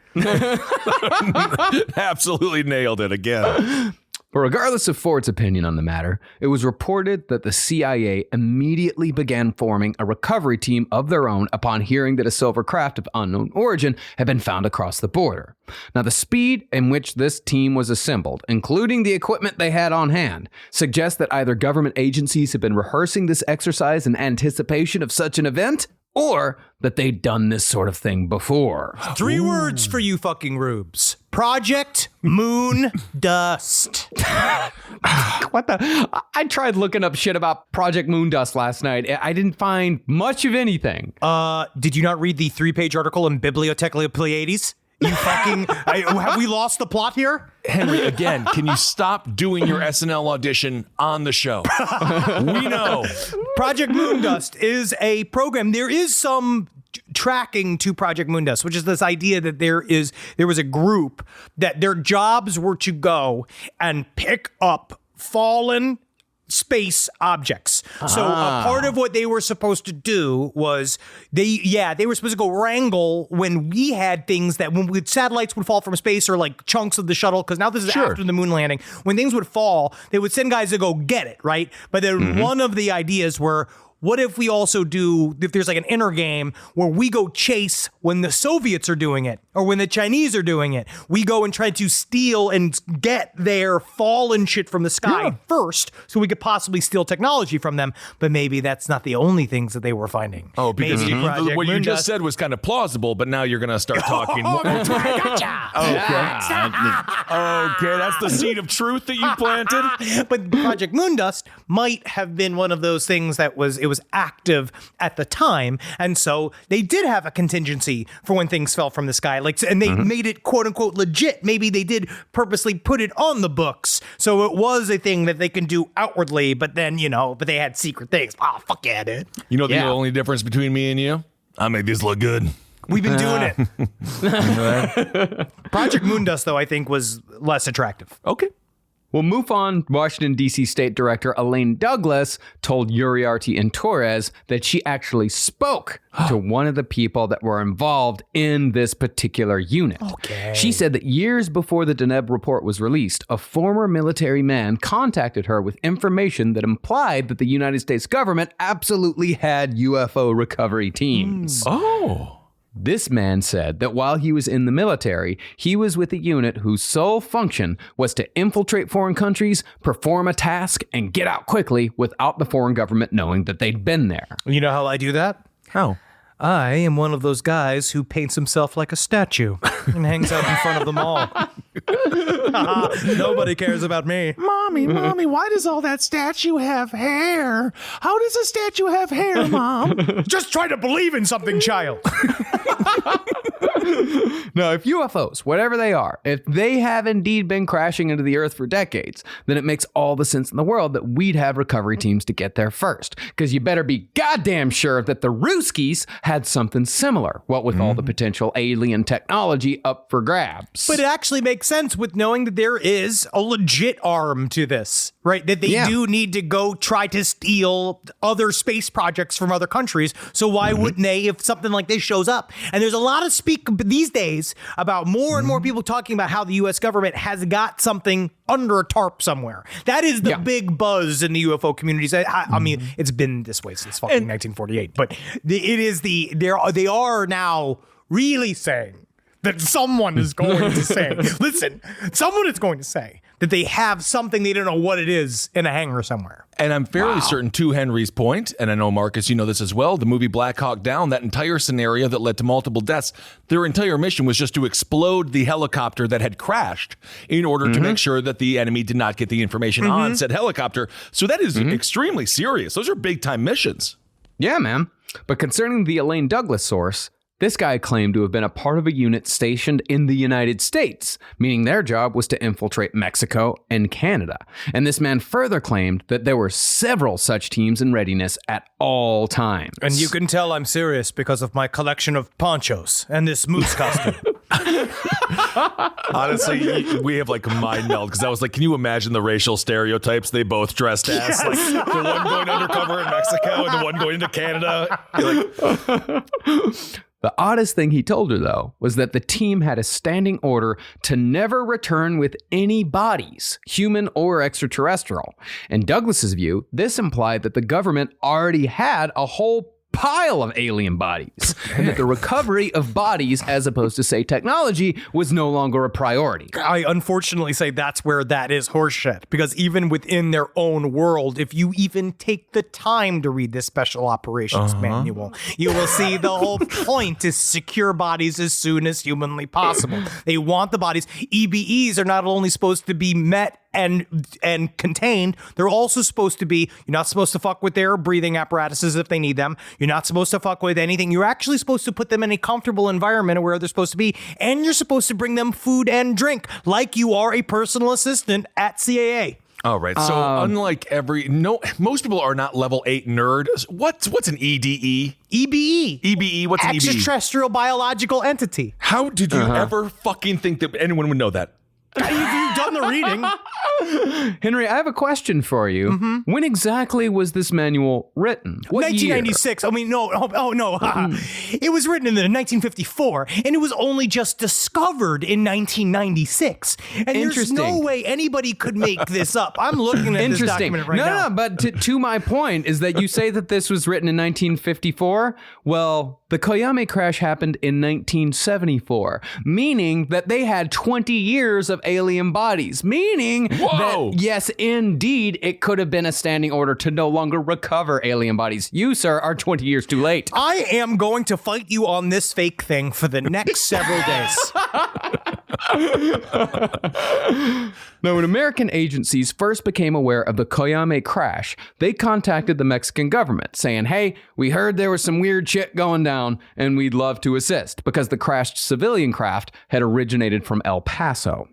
Absolutely nailed it again. But regardless of Ford's opinion on the matter, it was reported that the CIA immediately began forming a recovery team of their own upon hearing that a silver craft of unknown origin had been found across the border. Now, the speed in which this team was assembled, including the equipment they had on hand, suggests that either government agencies had been rehearsing this exercise in anticipation of such an event, or that they'd done this sort of thing before. 3 words for you fucking rubes. Project Moon Dust. What the? I tried looking up shit about Project Moondust last night. I didn't find much of anything. Did you not read the 3-page article in Bibliotheca Pleiades? You fucking... have we lost the plot here? Henry, again, can you stop doing your SNL audition on the show? We know. Project Moondust is a program. There is some tracking to Project Moondust, which is this idea that there was a group that their jobs were to go and pick up fallen space objects. So a part of what they were supposed to do was they were supposed to go wrangle when we had things that when satellites would fall from space or like chunks of the shuttle, because now this is after the moon landing, when things would fall, they would send guys to go get it, right? But then one of the ideas were, what if we also do, if there's like an inner game where we go chase when the Soviets are doing it or when the Chinese are doing it, we go and try to steal and get their fallen shit from the sky first so we could possibly steal technology from them. But maybe that's not the only things that they were finding. Oh, because maybe what you just said was kind of plausible, but now you're going to start talking more. That's where I gotcha. Okay, that's the seed of truth that you planted. But Project Moondust might have been one of those things that was active at the time, and so they did have a contingency for when things fell from the sky, like, and they made it quote unquote legit. Maybe they did purposely put it on the books, so it was a thing that they can do outwardly. But then but they had secret things. Oh, fuck yeah, dude. You know the only difference between me and you? I made this look good. We've been doing it. Project Moondust, though, I think was less attractive. Okay. Well, MUFON Washington, D.C. State Director Elaine Douglas told Uriarte and Torres that she actually spoke to one of the people that were involved in this particular unit. Okay. She said that years before the Deneb report was released, a former military man contacted her with information that implied that the United States government absolutely had UFO recovery teams. Oh. This man said that while he was in the military, he was with a unit whose sole function was to infiltrate foreign countries, perform a task, and get out quickly without the foreign government knowing that they'd been there. You know how I do that? How? I am one of those guys who paints himself like a statue and hangs out in front of them all. Nobody cares about me. Mommy, why does all that statue have hair? How does a statue have hair, Mom? Just try to believe in something, child. Now, if UFOs, whatever they are, if they have indeed been crashing into the Earth for decades, then it makes all the sense in the world that we'd have recovery teams to get there first. Because you better be goddamn sure that the Ruskies had something similar, what with all the potential alien technology up for grabs. But it actually makes sense with knowing that there is a legit arm to this, right? That they do need to go try to steal other space projects from other countries. So why wouldn't they if something like this shows up? And there's a lot of speak these days about more and more people talking about how the U.S. government has got something under a tarp somewhere. That is the big buzz in the UFO communities. I mean, it's been this way since fucking 1948, but they are now really saying that someone is going to say, listen, someone is going to say that they have something, they don't know what it is, in a hangar somewhere. And I'm fairly certain, to Henry's point, and I know, Marcus, you know this as well, the movie Black Hawk Down, that entire scenario that led to multiple deaths, their entire mission was just to explode the helicopter that had crashed in order to make sure that the enemy did not get the information on said helicopter. So that is extremely serious. Those are big-time missions. Yeah, man. But concerning the Elaine Douglas source, this guy claimed to have been a part of a unit stationed in the United States, meaning their job was to infiltrate Mexico and Canada. And this man further claimed that there were several such teams in readiness at all times. And you can tell I'm serious because of my collection of ponchos and this moose costume. Honestly, we have like a mind meld because I was like, can you imagine the racial stereotypes they both dressed as? Like the one going undercover in Mexico and the one going into Canada. You're like, The oddest thing he told her, though, was that the team had a standing order to never return with any bodies, human or extraterrestrial. In Douglas's view, this implied that the government already had a whole pile of alien bodies, and that the recovery of bodies, as opposed to, say, technology, was no longer a priority. I unfortunately say that's where that is horseshit, because even within their own world, if you even take the time to read this special operations manual, you will see the whole point is secure bodies as soon as humanly possible. They want the bodies. EBEs are not only supposed to be met and contained, they're also supposed to be, you're not supposed to fuck with their breathing apparatuses if they need them. You're not supposed to fuck with anything. You're actually supposed to put them in a comfortable environment where they're supposed to be, and you're supposed to bring them food and drink like you are a personal assistant at CAA. all right. So unlike most people are not level 8 nerd. What's an EDE? EBE. EBE, what's an EBE? Extraterrestrial biological entity. How did you ever fucking think that anyone would know that? You've done the reading. Henry, I have a question for you. When exactly was this manual written? What 1996. year? I mean, no. It was written in 1954, and it was only just discovered in 1996. And there's no way anybody could make this up. I'm looking at this document right now. No, but to my point is that you say that this was written in 1954. Well, the Coyame crash happened in 1974, meaning that they had 20 years of alien bodies, meaning that, yes, indeed, it could have been a standing order to no longer recover alien bodies. You, sir, are 20 years too late. I am going to fight you on this fake thing for the next several days. Now, when American agencies first became aware of the Coyame crash, they contacted the Mexican government saying, hey, we heard there was some weird shit going down and we'd love to assist, because the crashed civilian craft had originated from El Paso.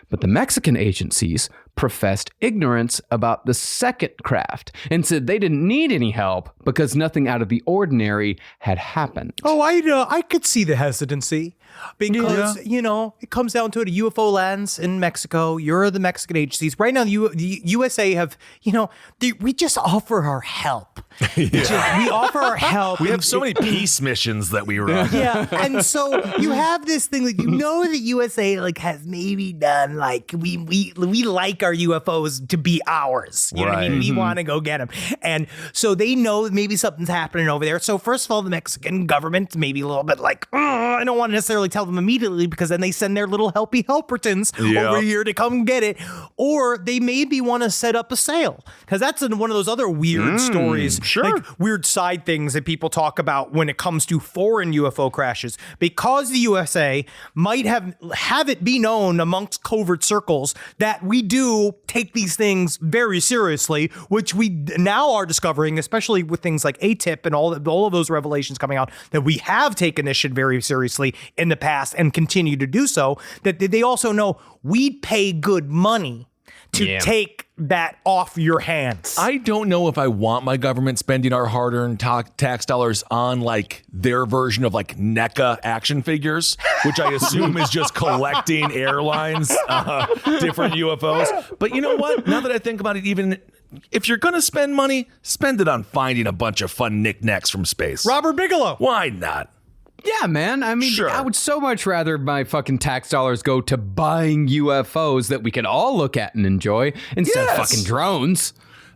But the Mexican agencies professed ignorance about the second craft and said they didn't need any help because nothing out of the ordinary had happened. Oh, I could see the hesitancy because, it comes down to it, a UFO lands in Mexico. You're the Mexican agencies. Right now, the USA have, we just offer our help. We offer our help. We have so many peace missions that we run. Yeah, and so you have this thing, like, the USA has maybe done, we like our UFOs to be ours. You know what I mean? We want to go get them. And so they know that maybe something's happening over there. So first of all, the Mexican government maybe a little bit I don't want to necessarily tell them immediately, because then they send their little helpy helpertons over here to come get it. Or they maybe want to set up a sale, because that's one of those other weird stories, like weird side things that people talk about when it comes to foreign UFO crashes, because the USA might have it be known amongst covert circles that we do take these things very seriously, which we now are discovering, especially with things like ATIP and all of those revelations coming out, that we have taken this shit very seriously in the past and continue to do so, that they also know we'd pay good money to take that off your hands. I don't know if I want my government spending our hard-earned tax dollars on like their version of like NECA action figures, which I assume is just collecting airlines, different UFOs. But you know what? Now that I think about it, even if you're going to spend money, spend it on finding a bunch of fun knickknacks from space. Robert Bigelow. Why not? Yeah, man. I mean, Sure. I would so much rather my fucking tax dollars go to buying UFOs that we can all look at and enjoy instead of Yes. fucking drones.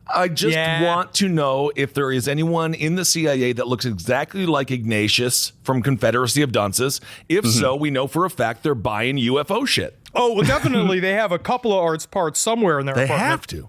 I just want to know if there is anyone in the CIA that looks exactly like Ignatius from Confederacy of Dunces. If so, we know for a fact they're buying UFO shit. Oh, well, definitely. They have a couple of arts parts somewhere in their They apartment. have to.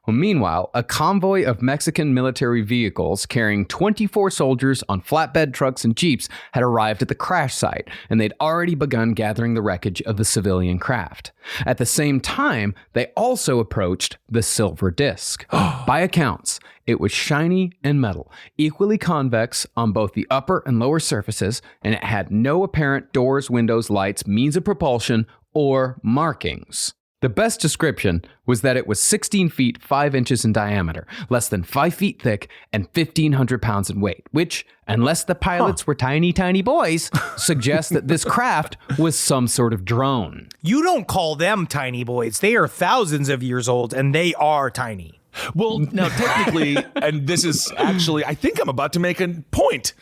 Well, meanwhile, a convoy of Mexican military vehicles carrying 24 soldiers on flatbed trucks and jeeps had arrived at the crash site, and they'd already begun gathering the wreckage of the civilian craft. At the same time, they also approached the silver disc. By accounts, it was shiny and metal, equally convex on both the upper and lower surfaces, and it had no apparent doors, windows, lights, means of propulsion, or markings. The best description was that it was 16 feet 5 inches in diameter, less than 5 feet thick, and 1,500 pounds in weight, which, unless the pilots were tiny, tiny boys, suggests that this craft was some sort of drone. You don't call them tiny boys. They are thousands of years old, and they are tiny. Well, now technically, and this is actually, I think I'm about to make a point.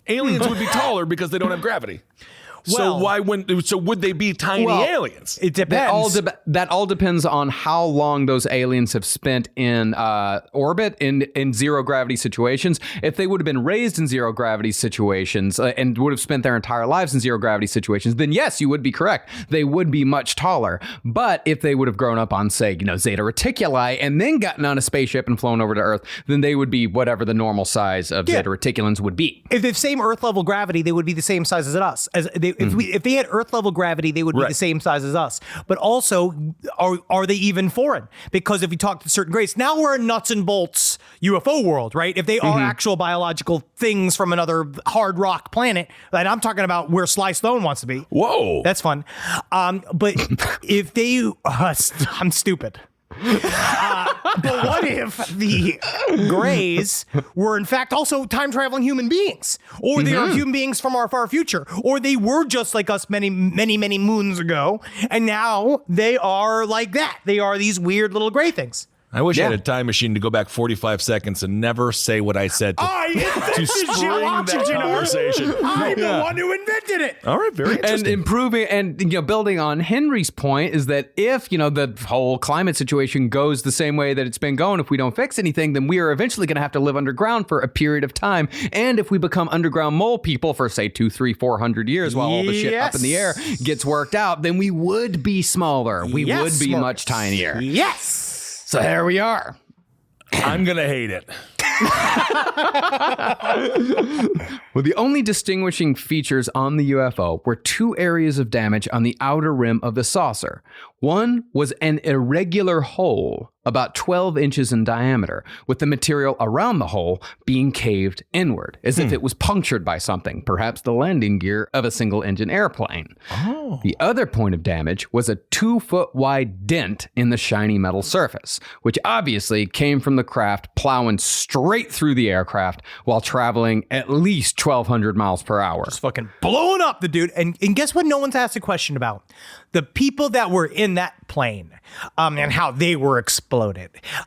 Aliens would be taller because they don't have gravity. Well- So would they be tiny aliens? It depends. That all depends on how long those aliens have spent in orbit in zero gravity situations. If they would have been raised in zero gravity situations and would have spent their entire lives in zero gravity situations, then yes, you would be correct. They would be much taller. But if they would have grown up on, say, Zeta Reticuli and then gotten on a spaceship and flown over to Earth, then they would be whatever the normal size of Zeta Reticulans would be. If the same Earth level gravity, they would be the same size as us. If they had Earth level gravity, they would be the same size as us. But also, are they even foreign? Because if you talk to certain grades, now we're in nuts and bolts UFO world, right? If they are actual biological things from another hard rock planet, and I'm talking about where Sly Stone wants to be. Whoa. That's fun. But if they, I'm stupid. But what if the Greys were in fact also time traveling human beings, or they are human beings from our far future, or they were just like us many moons ago, and now they are like that? They are these weird little gray things. I wish I had a time machine to go back 45 seconds and never say what I said to spring that conversation. I'm the one who invented it. All right, very interesting. And improving and building on Henry's point is that if the whole climate situation goes the same way that it's been going, if we don't fix anything, then we are eventually going to have to live underground for a period of time. And if we become underground mole people for say 200, 300, 400 years while all the shit up in the air gets worked out, then we would be smaller. We would be much tinier. Yes. So here we are. I'm going to hate it. Well, the only distinguishing features on the UFO were two areas of damage on the outer rim of the saucer. One was an irregular hole about 12 inches in diameter, with the material around the hole being caved inward, as if it was punctured by something, perhaps the landing gear of a single-engine airplane. Oh. The other point of damage was a 2-foot-wide dent in the shiny metal surface, which obviously came from the craft plowing straight through the aircraft while traveling at least 1,200 miles per hour. Just fucking blowing up the dude. And guess what no one's asked a question about? The people that were in that plane and how they were exploded.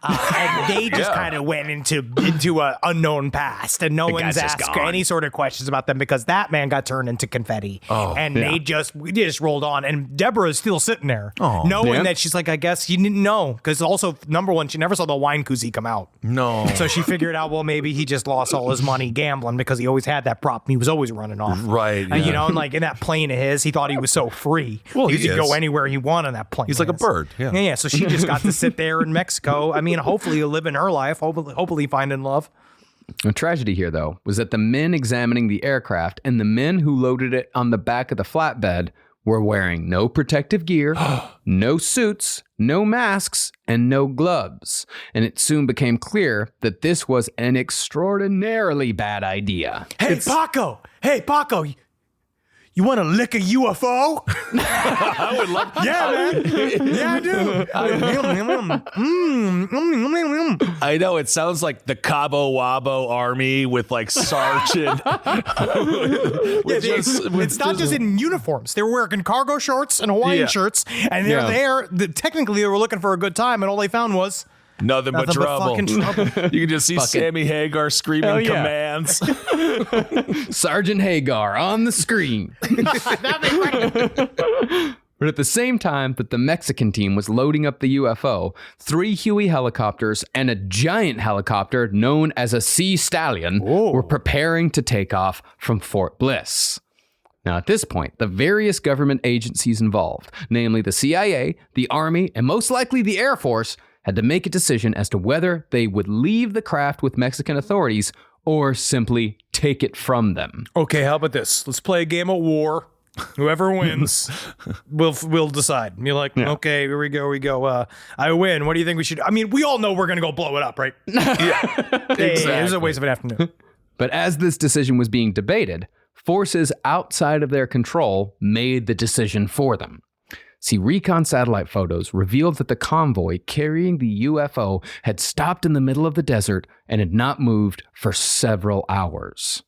And they just kind of went into a unknown past, and no one's asked any sort of questions about them because that man got turned into confetti. We just rolled on. And Deborah is still sitting there knowing that she's like, I guess you didn't know. Because also, number one, she never saw the wine koozie come out. No. So she figured out, well, maybe he just lost all his money gambling because he always had that prop. He was always running off. Right. And, and like in that plane of his, he thought he was so free. Well, he he could go is. anywhere he wanted on that plane. He's like a bird. Yeah. So she just got to sit there in Mexico. I mean, hopefully he'll live in her life. Hopefully finding love. The tragedy here, though, was that the men examining the aircraft and the men who loaded it on the back of the flatbed were wearing no protective gear, no suits, no masks, and no gloves. And it soon became clear that this was an extraordinarily bad idea. Hey, Paco. You want to lick a UFO? I would love. Yeah, man. Yeah, I do. I know it sounds like the Cabo Wabo army with like sergeant. It's not just in uniforms. They were wearing cargo shorts and Hawaiian shirts, and they're there. Technically, they were looking for a good time, and all they found was nothing but trouble. fucking trouble. You can just see Sammy Hagar screaming commands. Sergeant Hagar on the screen. But at the same time that the Mexican team was loading up the UFO, 3 Huey helicopters and a giant helicopter known as a Sea Stallion were preparing to take off from Fort Bliss. Now, at this point, the various government agencies involved, namely the CIA, the Army, and most likely the Air Force, had to make a decision as to whether they would leave the craft with Mexican authorities or simply take it from them. Okay, how about this? Let's play a game of war. Whoever wins, we'll decide. And you're like, okay, here we go. I win. What do you think we should do? I mean, we all know we're going to go blow it up, right? Exactly. It was a waste of an afternoon. But as this decision was being debated, forces outside of their control made the decision for them. See, recon satellite photos revealed that the convoy carrying the UFO had stopped in the middle of the desert and had not moved for several hours.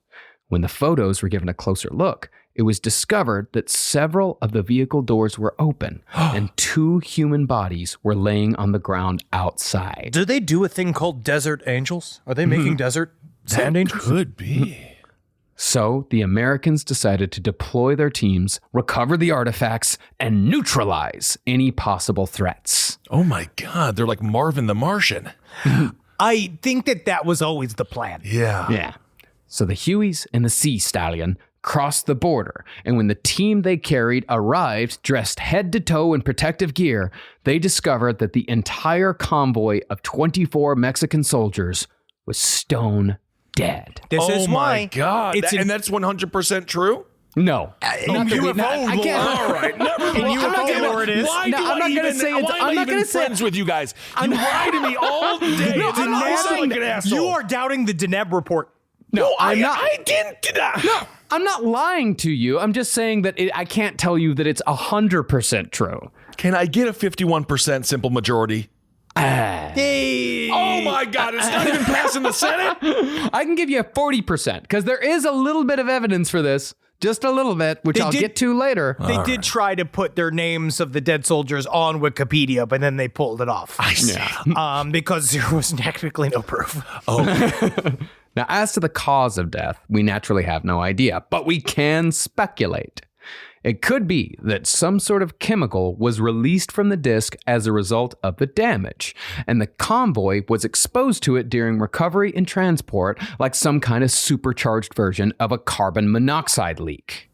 When the photos were given a closer look, it was discovered that several of the vehicle doors were open and 2 human bodies were laying on the ground outside. Do they do a thing called desert angels? Are they making desert sand angels? Could be. So the Americans decided to deploy their teams, recover the artifacts, and neutralize any possible threats. Oh my God, they're like Marvin the Martian. I think that was always the plan. Yeah. So the Hueys and the Sea Stallion crossed the border, and when the team they carried arrived dressed head to toe in protective gear, they discovered that the entire convoy of 24 Mexican soldiers was stone dead. This is my why God. And that's 100% true? No. UFO I can't. All right. Never mind. UFO I'm not lore it is. Why No, do I'm not I gonna even, say it's- why am I'm I not even gonna say- friends with you guys? You lie to me all day. No, I sound like an asshole. you are doubting the Deneb report. No, I'm not. I didn't. No, I'm not lying to you. I'm just saying that I can't tell you that it's 100% true. Can I get a 51% simple majority? Hey. Oh my God, it's not even passing the Senate? I can give you a 40% because there is a little bit of evidence for this. Just a little bit, which I'll get to later. They did try to put their names of the dead soldiers on Wikipedia, but then they pulled it off. I see. Because there was technically no proof. Now, as to the cause of death, we naturally have no idea, but we can speculate. It could be that some sort of chemical was released from the disk as a result of the damage, and the convoy was exposed to it during recovery and transport, like some kind of supercharged version of a carbon monoxide leak.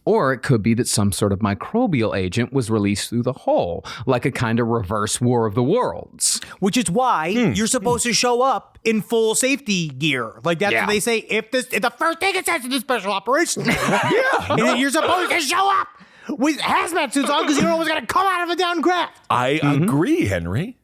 Or it could be that some sort of microbial agent was released through the hole, like a kind of reverse War of the Worlds. Which is why you're supposed to show up in full safety gear. Like that's what they say. If the first thing it says in the special operations, you're supposed to show up with hazmat suits on because you don't know what's going to come out of a down craft. I agree, Henry.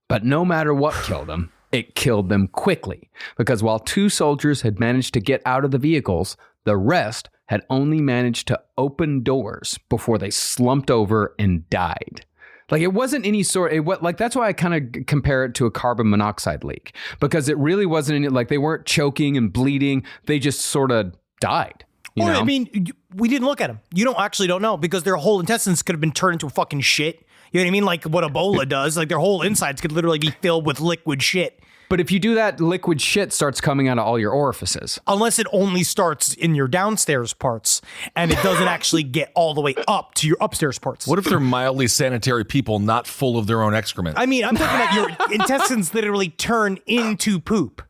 But no matter what killed them, it killed them quickly. Because while 2 soldiers had managed to get out of the vehicles, the rest had only managed to open doors before they slumped over and died. Like it wasn't any sort, that's why I kind of compare it to a carbon monoxide leak, because it really wasn't any, like they weren't choking and bleeding. They just sort of died. You know? I mean, we didn't look at them. You don't know because their whole intestines could have been turned into fucking shit. You know what I mean? Like what Ebola does. Like their whole insides could literally be filled with liquid shit. But if you do that, liquid shit starts coming out of all your orifices. Unless it only starts in your downstairs parts and it doesn't actually get all the way up to your upstairs parts. What if they're mildly sanitary people not full of their own excrement? I mean, I'm talking about your intestines literally turn into poop.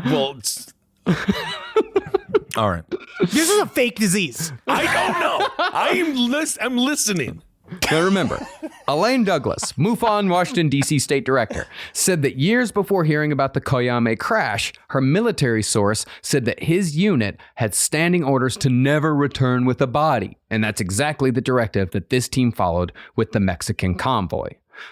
Well, it's... All right. This is a fake disease. I don't know. I'm listening. Now remember, Elaine Douglas, MUFON Washington, D.C. State Director, said that years before hearing about the Coyame crash, her military source said that his unit had standing orders to never return with a body. And that's exactly the directive that this team followed with the Mexican convoy.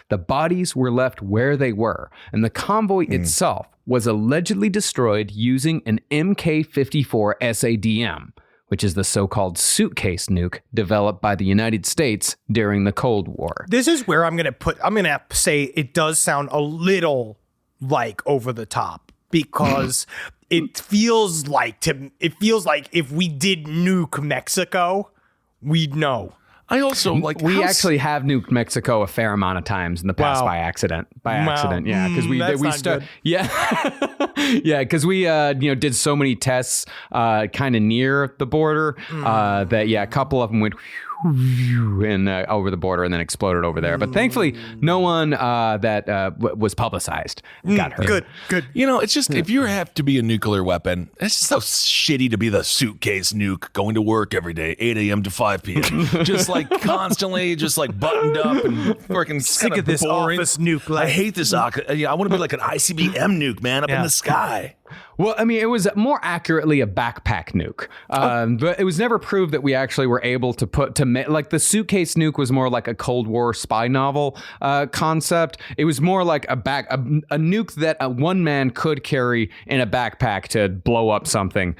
The bodies were left where they were, and the convoy itself was allegedly destroyed using an MK-54 SADM, which is the so-called suitcase nuke developed by the United States during the Cold War. This is where I'm going to say it does sound a little like over the top, because it feels like if we did nuke Mexico, we'd know. I also like we actually have nuked Mexico a fair amount of times in the past by accident. Yeah, because we started. Yeah, yeah, because we did so many tests kind of near the border that a couple of them went and over the border and then exploded over there. But thankfully, no one that was publicized got hurt. Good. It's just if you have to be a nuclear weapon, it's so shitty to be the suitcase nuke going to work every day, 8 a.m. to 5 p.m. just like constantly, just like buttoned up and freaking Sick of this boring. office nuke life. I hate this. I want to be like an ICBM nuke, man, up in the sky. Well, I mean, it was more accurately a backpack nuke, but it was never proved that we actually were able to make, like, the suitcase nuke was more like a Cold War spy novel concept. It was more like a nuke that one man could carry in a backpack to blow up something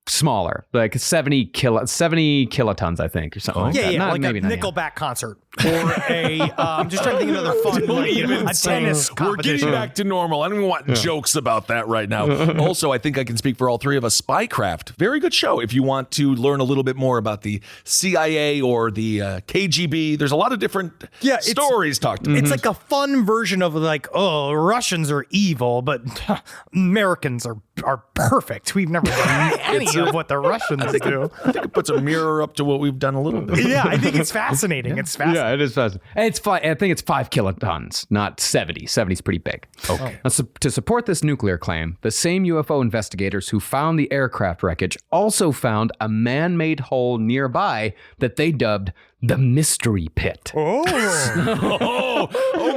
smaller, like 70 kilotons, I think, or something like that. Yeah, like a Nickelback concert, or I'm just trying to think of another fun, a tennis competition. We're getting back to normal. I don't even want jokes about that right now. Also, I think I can speak for all three of us. Spycraft, very good show. If you want to learn a little bit more about the CIA or the KGB, there's a lot of different stories talked about. It's like a fun version of like, oh, Russians are evil, but Americans are perfect. We've never done any of what the Russians do. I think it puts a mirror up to what we've done a little bit. Yeah, I think it's fascinating. It's fascinating. Yeah, it is fascinating. I think it's 5 kilotons, not 70. 70 is pretty big. Okay. Now, to support this nuclear claim, the same UFO investigators who found the aircraft wreckage also found a man-made hole nearby that they dubbed the Mystery Pit. Oh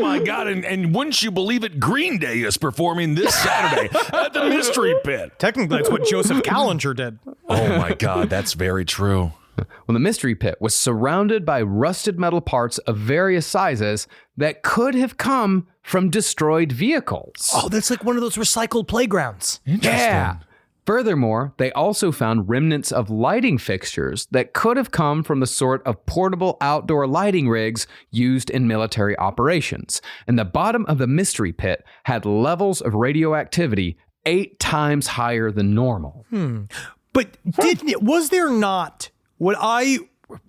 my God. And wouldn't you believe it? Green Day is performing this Saturday at the Mystery Pit. Technically, that's what Joseph Callinger did. Oh my God. That's very true. Well, the Mystery Pit was surrounded by rusted metal parts of various sizes that could have come from destroyed vehicles. Oh, that's like one of those recycled playgrounds. Yeah. Furthermore, they also found remnants of lighting fixtures that could have come from the sort of portable outdoor lighting rigs used in military operations. And the bottom of the Mystery Pit had levels of radioactivity 8 times higher than normal. But was there not, what I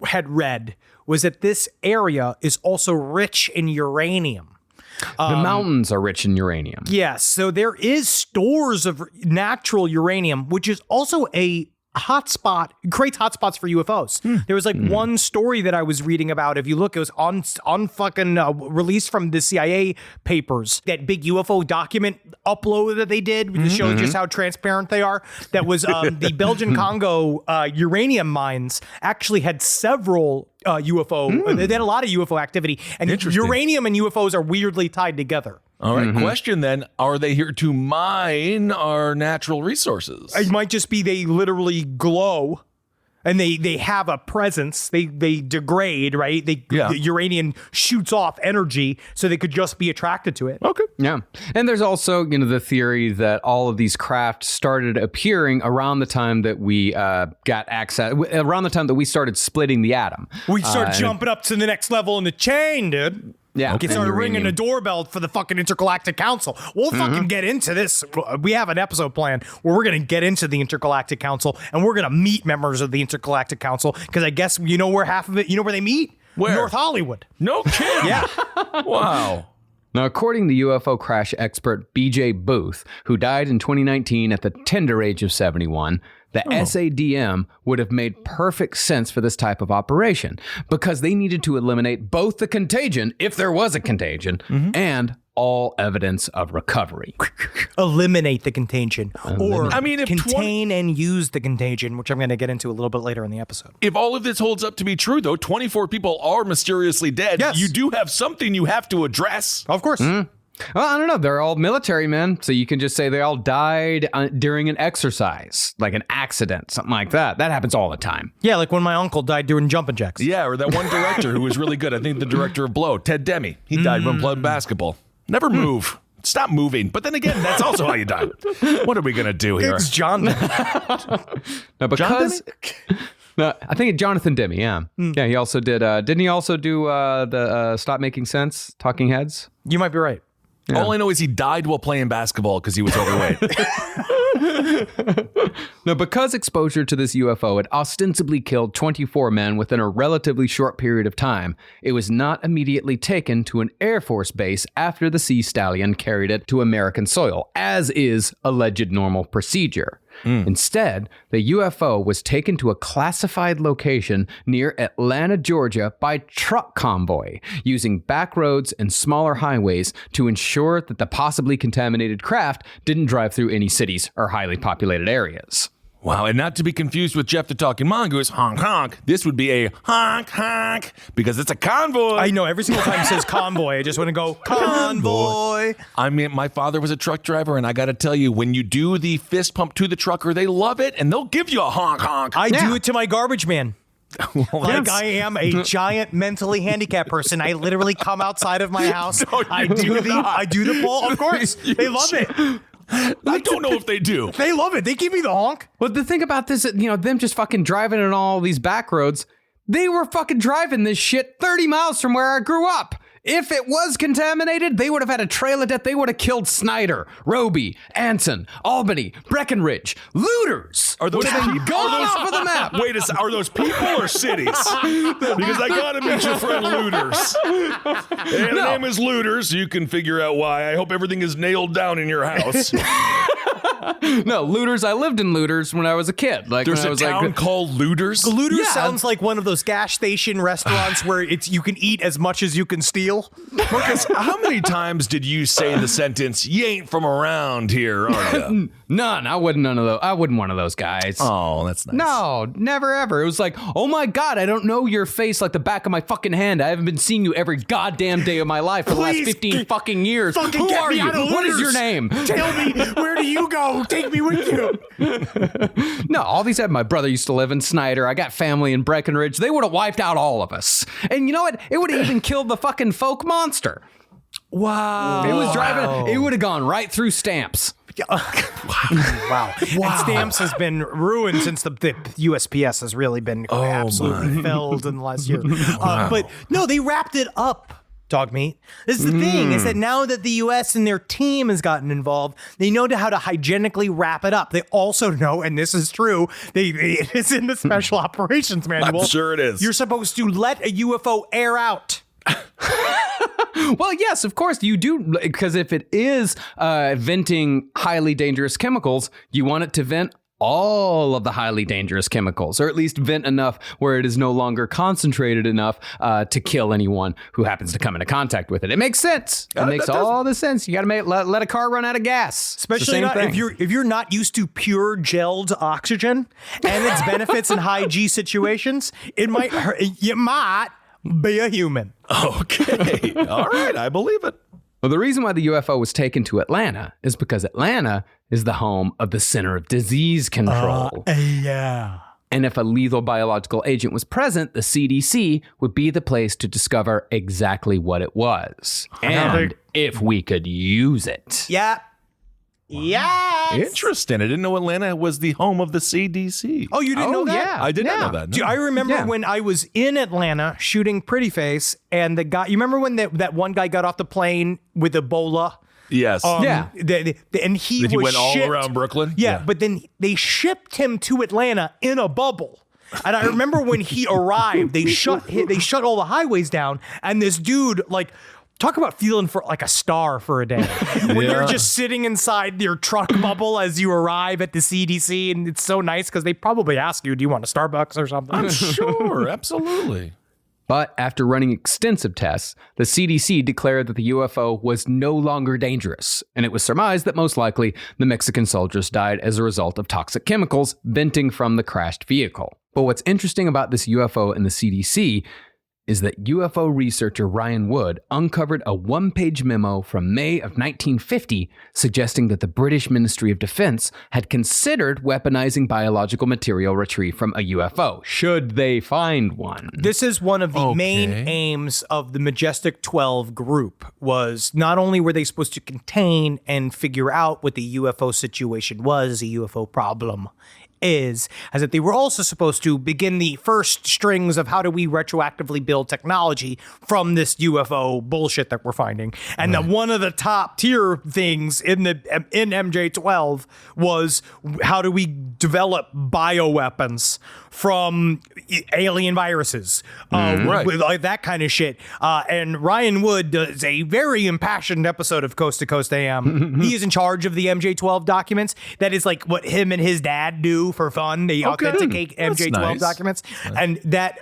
had read was that this area is also rich in uranium. The mountains are rich in uranium. Yes, so there is stores of natural uranium, which is also a hotspot, creates hotspots for UFOs. There was like one story that I was reading about. If you look, it was on fucking released from the CIA papers. That big UFO document upload that they did to show just how transparent they are. That was the Belgian Congo uranium mines actually had several UFO. They had a lot of UFO activity, and uranium and UFOs are weirdly tied together. All right. Question then: are they here to mine our natural resources? It might just be they literally glow, and they have a presence. They degrade, right? The uranium shoots off energy, so they could just be attracted to it. Okay. Yeah. And there's also, the theory that all of these craft started appearing around the time that we got access, around the time that we started splitting the atom. We start jumping up to the next level in the chain, dude. Yeah. It started ringing the doorbell for the fucking Intergalactic Council. We'll fucking get into this. We have an episode planned where we're going to get into the Intergalactic Council, and we're going to meet members of the Intergalactic Council, because I guess where half of it, where they meet? Where? North Hollywood. No kidding. Yeah. Wow. Now, according to UFO crash expert BJ Booth, who died in 2019 at the tender age of 71, the SADM would have made perfect sense for this type of operation, because they needed to eliminate both the contagion, if there was a contagion, and all evidence of recovery. Eliminate the contagion. Or if contain and use the contagion, which I'm going to get into a little bit later in the episode. If all of this holds up to be true, though, 24 people are mysteriously dead. Yes. You do have something you have to address. Of course. Well, I don't know. They're all military men, so you can just say they all died during an exercise, like an accident, something like that. That happens all the time. Yeah, like when my uncle died doing jumping jacks. Yeah, or that one director who was really good. I think the director of Blow, Ted Demme. He died when playing basketball. Never move. Stop moving. But then again, that's also how you die. What are we going to do here? It's John. No, because no, I think Jonathan Demme. Yeah, yeah. He also did. Didn't he also do the Stop Making Sense? Talking Heads. You might be right. Yeah. All I know is he died while playing basketball because he was overweight. No, because exposure to this UFO had ostensibly killed 24 men within a relatively short period of time, it was not immediately taken to an Air Force base after the Sea Stallion carried it to American soil, as is alleged normal procedure. Instead, the UFO was taken to a classified location near Atlanta, Georgia by truck convoy, using back roads and smaller highways to ensure that the possibly contaminated craft didn't drive through any cities or highly populated areas. Wow, and not to be confused with Jeff the Talking Mongoose, honk honk. This would be a honk honk because it's a convoy. I know every single time it says convoy, I just want to go convoy. I mean, my father was a truck driver, and I got to tell you, when you do the fist pump to the trucker, they love it, and they'll give you a honk honk. I do it to my garbage man. Like I am a giant mentally handicapped person. I literally come outside of my house. No, I do the pull. Of course, they love it. I don't know if they do. They love it. They give me the honk. Well, the thing about this, them just fucking driving on all these back roads, they were fucking driving this shit 30 miles from where I grew up. If it was contaminated, they would have had a trail of death. They would have killed Snyder, Roby, Anson, Albany, Breckenridge, looters. Are those Would have been people? gone off of the map. Wait a second. Are those people or cities? Because I got to meet your friend Looters. Hey, the name is Looters. You can figure out why. I hope everything is nailed down in your house. No, Looters. I lived in Looters when I was a kid. Like There's when I a was town called Looters? Looters Yeah. sounds like one of those gas station restaurants where you can eat as much as you can steal. Marcus, how many times did you say the sentence, "You ain't from around here, are you?" None. I wasn't one of those guys. Oh, that's nice. No, never ever. It was like, oh my God, I don't know your face like the back of my fucking hand. I haven't been seeing you every goddamn day of my life for the last Please, 15 fucking years. fucking Who get are me you? out of What is Looters. your name? Tell me, where do you go? Take me with you. No, all these had my brother used to live in Snyder. I got family in Breckenridge. They would have wiped out all of us. And you know what? It would have even killed the fucking folk monster. Wow. It was driving. It would have gone right through Stamps. Wow. And Stamps has been ruined since the USPS has really been absolutely felled in the last year. But no, they wrapped it up. Dog meat. This is the thing, is that now that the U.S. and their team has gotten involved, they know how to hygienically wrap it up. They also know, and this is true, it's in the Special Operations Manual. I'm sure it is. You're supposed to let a UFO air out. Well, yes, of course you do, because if it is venting highly dangerous chemicals, you want it to vent all of the highly dangerous chemicals, or at least vent enough where it is no longer concentrated enough to kill anyone who happens to come into contact with it. It makes sense. It makes all the sense. You got to let a car run out of gas. Especially not, if you're not used to pure gelled oxygen and its benefits in high G situations, it might hurt. You might be a human. Okay. All right. I believe it. Well, the reason why the UFO was taken to Atlanta is because Atlanta is the home of the Center of Disease Control. Yeah. And if a lethal biological agent was present, the CDC would be the place to discover exactly what it was. And if we could use it. Yeah. Yeah. Interesting. I didn't know Atlanta was the home of the CDC. Oh, you didn't know that? Yeah. I did not know that. Dude, no. I remember when I was in Atlanta shooting Pretty Face, and the guy, you remember when that one guy got off the plane with Ebola? Yes. Yeah. And he That he was went all shipped- around Brooklyn? Yeah, but then they shipped him to Atlanta in a bubble. And I remember when he arrived, they shut all the highways down, and this dude, like, talk about feeling for like a star for a day. When you're just sitting inside your truck bubble as you arrive at the CDC, and it's so nice because they probably ask you, do you want a Starbucks or something? I'm sure. Absolutely. But after running extensive tests, the CDC declared that the UFO was no longer dangerous, and it was surmised that most likely the Mexican soldiers died as a result of toxic chemicals venting from the crashed vehicle. But what's interesting about this UFO and the CDC is that UFO researcher Ryan Wood uncovered a one-page memo from May of 1950 suggesting that the British Ministry of Defense had considered weaponizing biological material retrieved from a UFO, should they find one. This is one of the main aims of the Majestic 12 group, was not only were they supposed to contain and figure out what the UFO situation was, a UFO problem is, as that they were also supposed to begin the first strings of how do we retroactively build technology from this UFO bullshit that we're finding. And that one of the top tier things in MJ12 was how do we develop bioweapons from alien viruses, with like that kind of shit. And Ryan Wood does a very impassioned episode of Coast to Coast AM. He is in charge of the MJ12 documents. That is like what him and his dad do for fun. They authenticate MJ12 documents. And that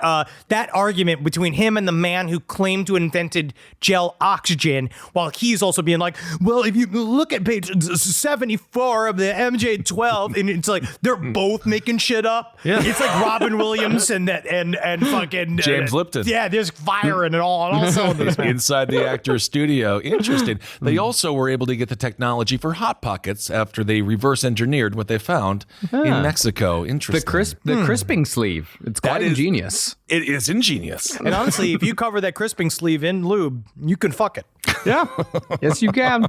argument between him and the man who claimed to have invented gel oxygen, while he's also being like, well, if you look at page 74 of the MJ12, and it's like they're both making shit up. Yeah. It's like Robin Williams and fucking James Lipton. Yeah, there's fire in it all cylinders, man. Inside the actor's studio. Interesting. They also were able to get the technology for Hot Pockets after they reverse engineered what they found in Mexico. Interesting. The crisping sleeve. It's quite ingenious. It is ingenious. And honestly, if you cover that crisping sleeve in lube, you can fuck it. Yeah. Yes, you can.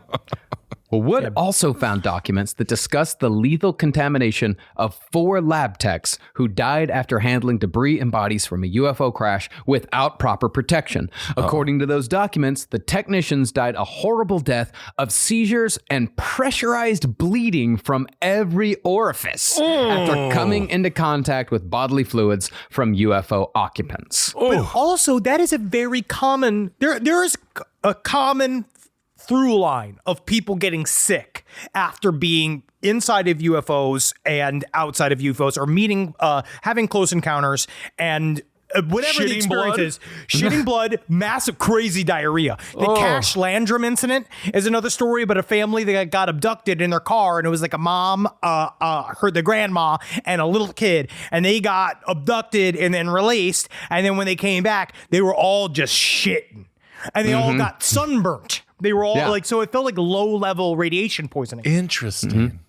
Well, Wood also found documents that discuss the lethal contamination of 4 lab techs who died after handling debris and bodies from a UFO crash without proper protection. According to those documents, the technicians died a horrible death of seizures and pressurized bleeding from every orifice after coming into contact with bodily fluids from UFO occupants. But also, that is a very common, there is a common through line of people getting sick after being inside of UFOs and outside of UFOs, or meeting, having close encounters, and whatever the experience is, shitting blood, massive crazy diarrhea. The Cash Landrum incident is another story about a family that got abducted in their car, and it was like a mom, the grandma, and a little kid, and they got abducted and then released, and then when they came back, they were all just shitting, and they all got sunburnt. They were all so it felt like low-level radiation poisoning. Interesting.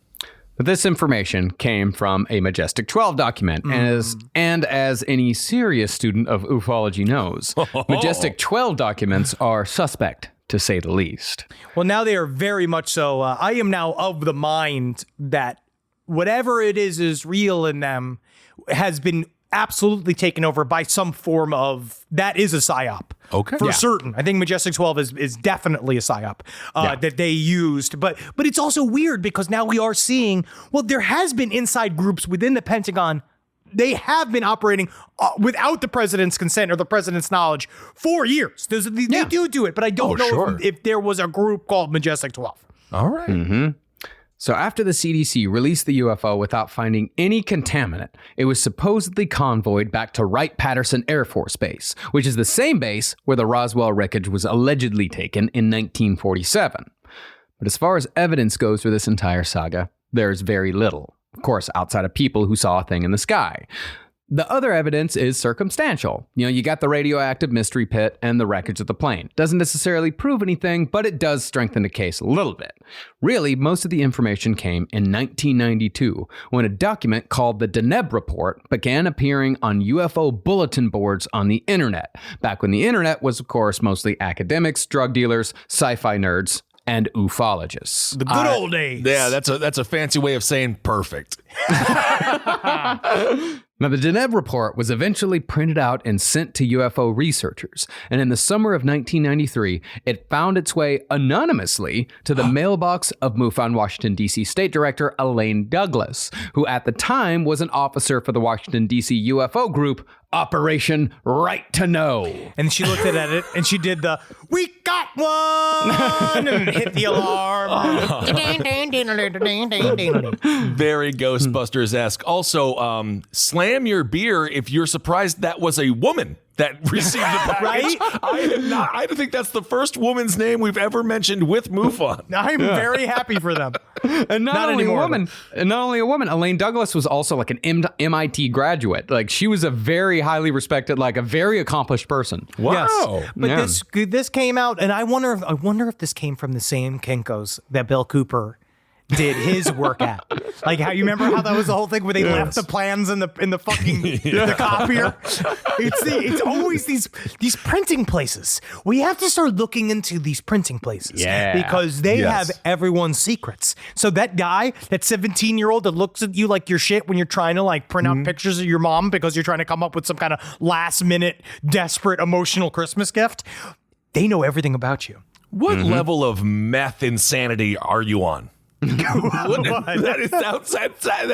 But this information came from a Majestic 12 document, and as any serious student of ufology knows, Majestic 12 documents are suspect, to say the least. Well, now they are very much so. I am now of the mind that whatever it is real in them has been absolutely taken over by some form of, that is a psyop. Okay. For certain. I think Majestic 12 is definitely a psyop that they used. But it's also weird because now we are seeing, well, there has been inside groups within the Pentagon. They have been operating without the president's consent or the president's knowledge for years. They do it, but I don't know if there was a group called Majestic 12. All right. So after the CDC released the UFO without finding any contaminant, it was supposedly convoyed back to Wright-Patterson Air Force Base, which is the same base where the Roswell wreckage was allegedly taken in 1947. But as far as evidence goes for this entire saga, there's very little. Of course, outside of people who saw a thing in the sky. The other evidence is circumstantial. You got the radioactive mystery pit and the wreckage of the plane. Doesn't necessarily prove anything, but it does strengthen the case a little bit. Really, most of the information came in 1992, when a document called the Deneb Report began appearing on UFO bulletin boards on the internet, back when the internet was, of course, mostly academics, drug dealers, sci-fi nerds, and ufologists. The good old days. Yeah, that's a fancy way of saying perfect. Now, the Deneb report was eventually printed out and sent to UFO researchers, and in the summer of 1993, it found its way anonymously to the mailbox of MUFON Washington, D.C. State Director Elaine Douglas, who at the time was an officer for the Washington, D.C. UFO group, Operation Right to Know. And she looked at it and she did the, we got one, and hit the alarm. Very Ghostbusters-esque. Also, slam your beer if you're surprised that was a woman that received the package. Right? I think that's the first woman's name we've ever mentioned with MUFON. I'm very happy for them. And not only anymore, a woman, Elaine Douglas was also like an MIT graduate. Like she was a very highly respected, like a very accomplished person. Wow. Yes. But Yeah. this came out, and I wonder if this came from the same Kinkos that Bill Cooper did his work at. Like how you remember how that was the whole thing where they left the plans in the fucking the copier. It's always these printing places. We have to start looking into these printing places, because they have everyone's secrets. So that guy, that 17-year-old that looks at you like your shit when you're trying to like print out pictures of your mom because you're trying to come up with some kind of last minute desperate emotional Christmas gift, they know everything about you. What level of meth insanity are you on? That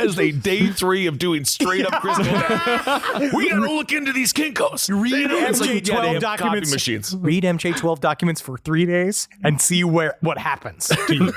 is a day 3 of doing straight up crystal meth. We gotta look into these Kinkos. Read MJ12 copy documents. machines. Read MJ12 documents for 3 days and see what happens to you.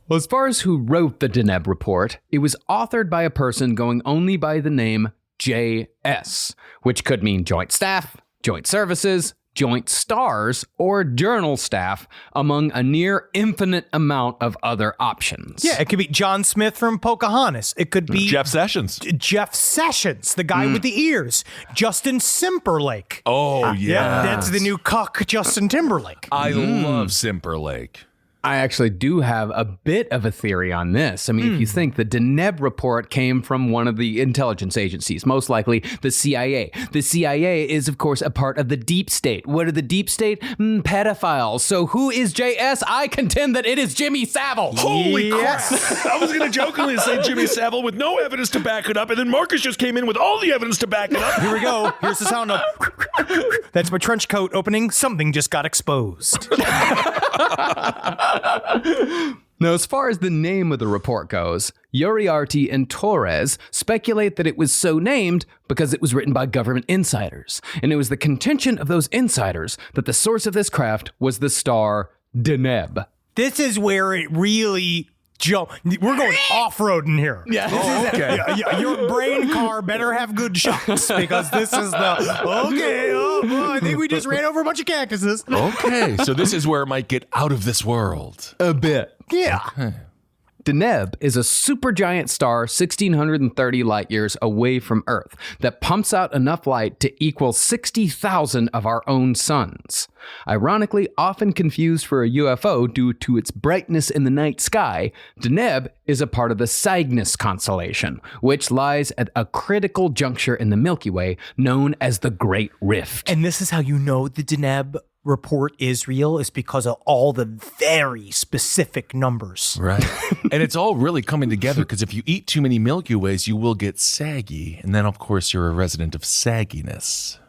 Well, as far as who wrote the Deneb report, it was authored by a person going only by the name JS, which could mean Joint Staff, Joint Services, Joint Stars, or Journal Staff, among a near infinite amount of other options. Yeah, it could be John Smith from Pocahontas. It could be Jeff Sessions. Jeff Sessions, the guy with the ears. Justin Timberlake. Oh, yeah. That's the new cuck Justin Timberlake. I love Simperlake. I actually do have a bit of a theory on this. I mean, if you think the Deneb report came from one of the intelligence agencies, most likely the CIA. The CIA is, of course, a part of the deep state. What are the deep state? Pedophiles. So who is JS? I contend that it is Jimmy Savile. Holy crap! I was going to jokingly say Jimmy Savile with no evidence to back it up, and then Marcus just came in with all the evidence to back it up. Here we go. Here's the sound of... That's my trench coat opening. Something just got exposed. Now, as far as the name of the report goes, Uriarte and Torres speculate that it was so named because it was written by government insiders. And it was the contention of those insiders that the source of this craft was the star Deneb. This is where it really... we're going off-roading here. Yeah. Okay. Your brain car better have good shocks because this is I think we just ran over a bunch of cactuses. Okay, so this is where it might get out of this world. A bit. Yeah. Okay. Deneb is a supergiant star 1,630 light years away from Earth that pumps out enough light to equal 60,000 of our own suns. Ironically, often confused for a UFO due to its brightness in the night sky, Deneb is a part of the Cygnus constellation, which lies at a critical juncture in the Milky Way known as the Great Rift. And this is how you know the Deneb report is real, is because of all the very specific numbers. Right. And it's all really coming together because if you eat too many Milky Ways, you will get saggy. And then, of course, you're a resident of sagginess.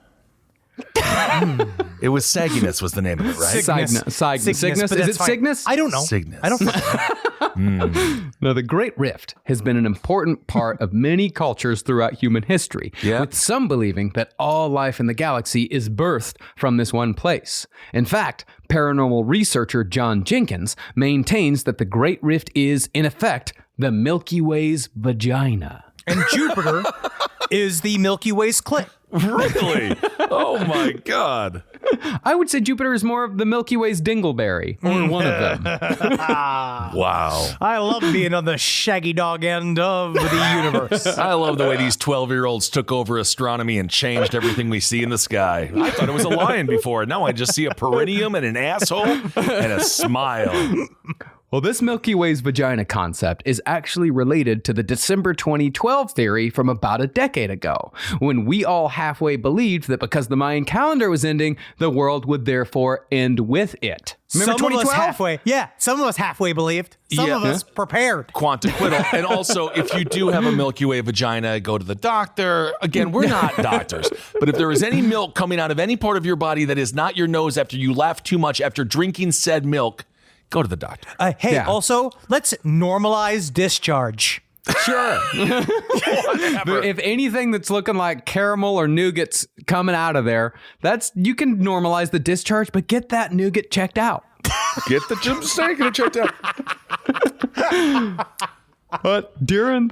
It was Sagginess was the name of it, right? Cygnus. but Is that's it fine. Cygnus? I don't know. Cygnus. I don't know. Now, the Great Rift has been an important part of many cultures throughout human history, with some believing that all life in the galaxy is birthed from this one place. In fact, paranormal researcher John Jenkins maintains that the Great Rift is, in effect, the Milky Way's vagina. And Jupiter is the Milky Way's clit. Really? Oh, my God. I would say Jupiter is more of the Milky Way's dingleberry, or one of them. Wow. I love being on the shaggy dog end of the universe. I love the way these 12-year-olds took over astronomy and changed everything we see in the sky. I thought it was a lion before. Now I just see a perineum and an asshole and a smile. Well, this Milky Way's vagina concept is actually related to the December 2012 theory from about a decade ago, when we all halfway believed that because the Mayan calendar was ending, the world would therefore end with it. Remember Some of 2012? us halfway. Yeah, some of us halfway believed. Some of us prepared. Quantiquiddle. And also, if you do have a Milky Way vagina, go to the doctor. Again, we're not doctors. But if there is any milk coming out of any part of your body that is not your nose after you laugh too much after drinking said milk, go to the doctor. Also, let's normalize discharge. Sure. If anything that's looking like caramel or nougat's coming out of there, you can normalize the discharge, but get that nougat checked out. Get the steak and checked out. But during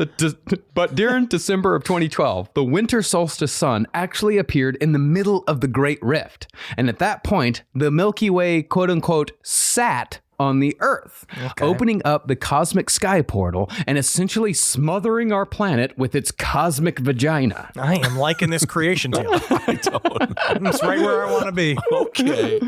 December of 2012, the winter solstice sun actually appeared in the middle of the Great Rift. And at that point, the Milky Way, quote unquote, sat on the Earth, opening up the cosmic sky portal and essentially smothering our planet with its cosmic vagina. I am liking this creation tale. I don't know. It's right where I want to be. Okay.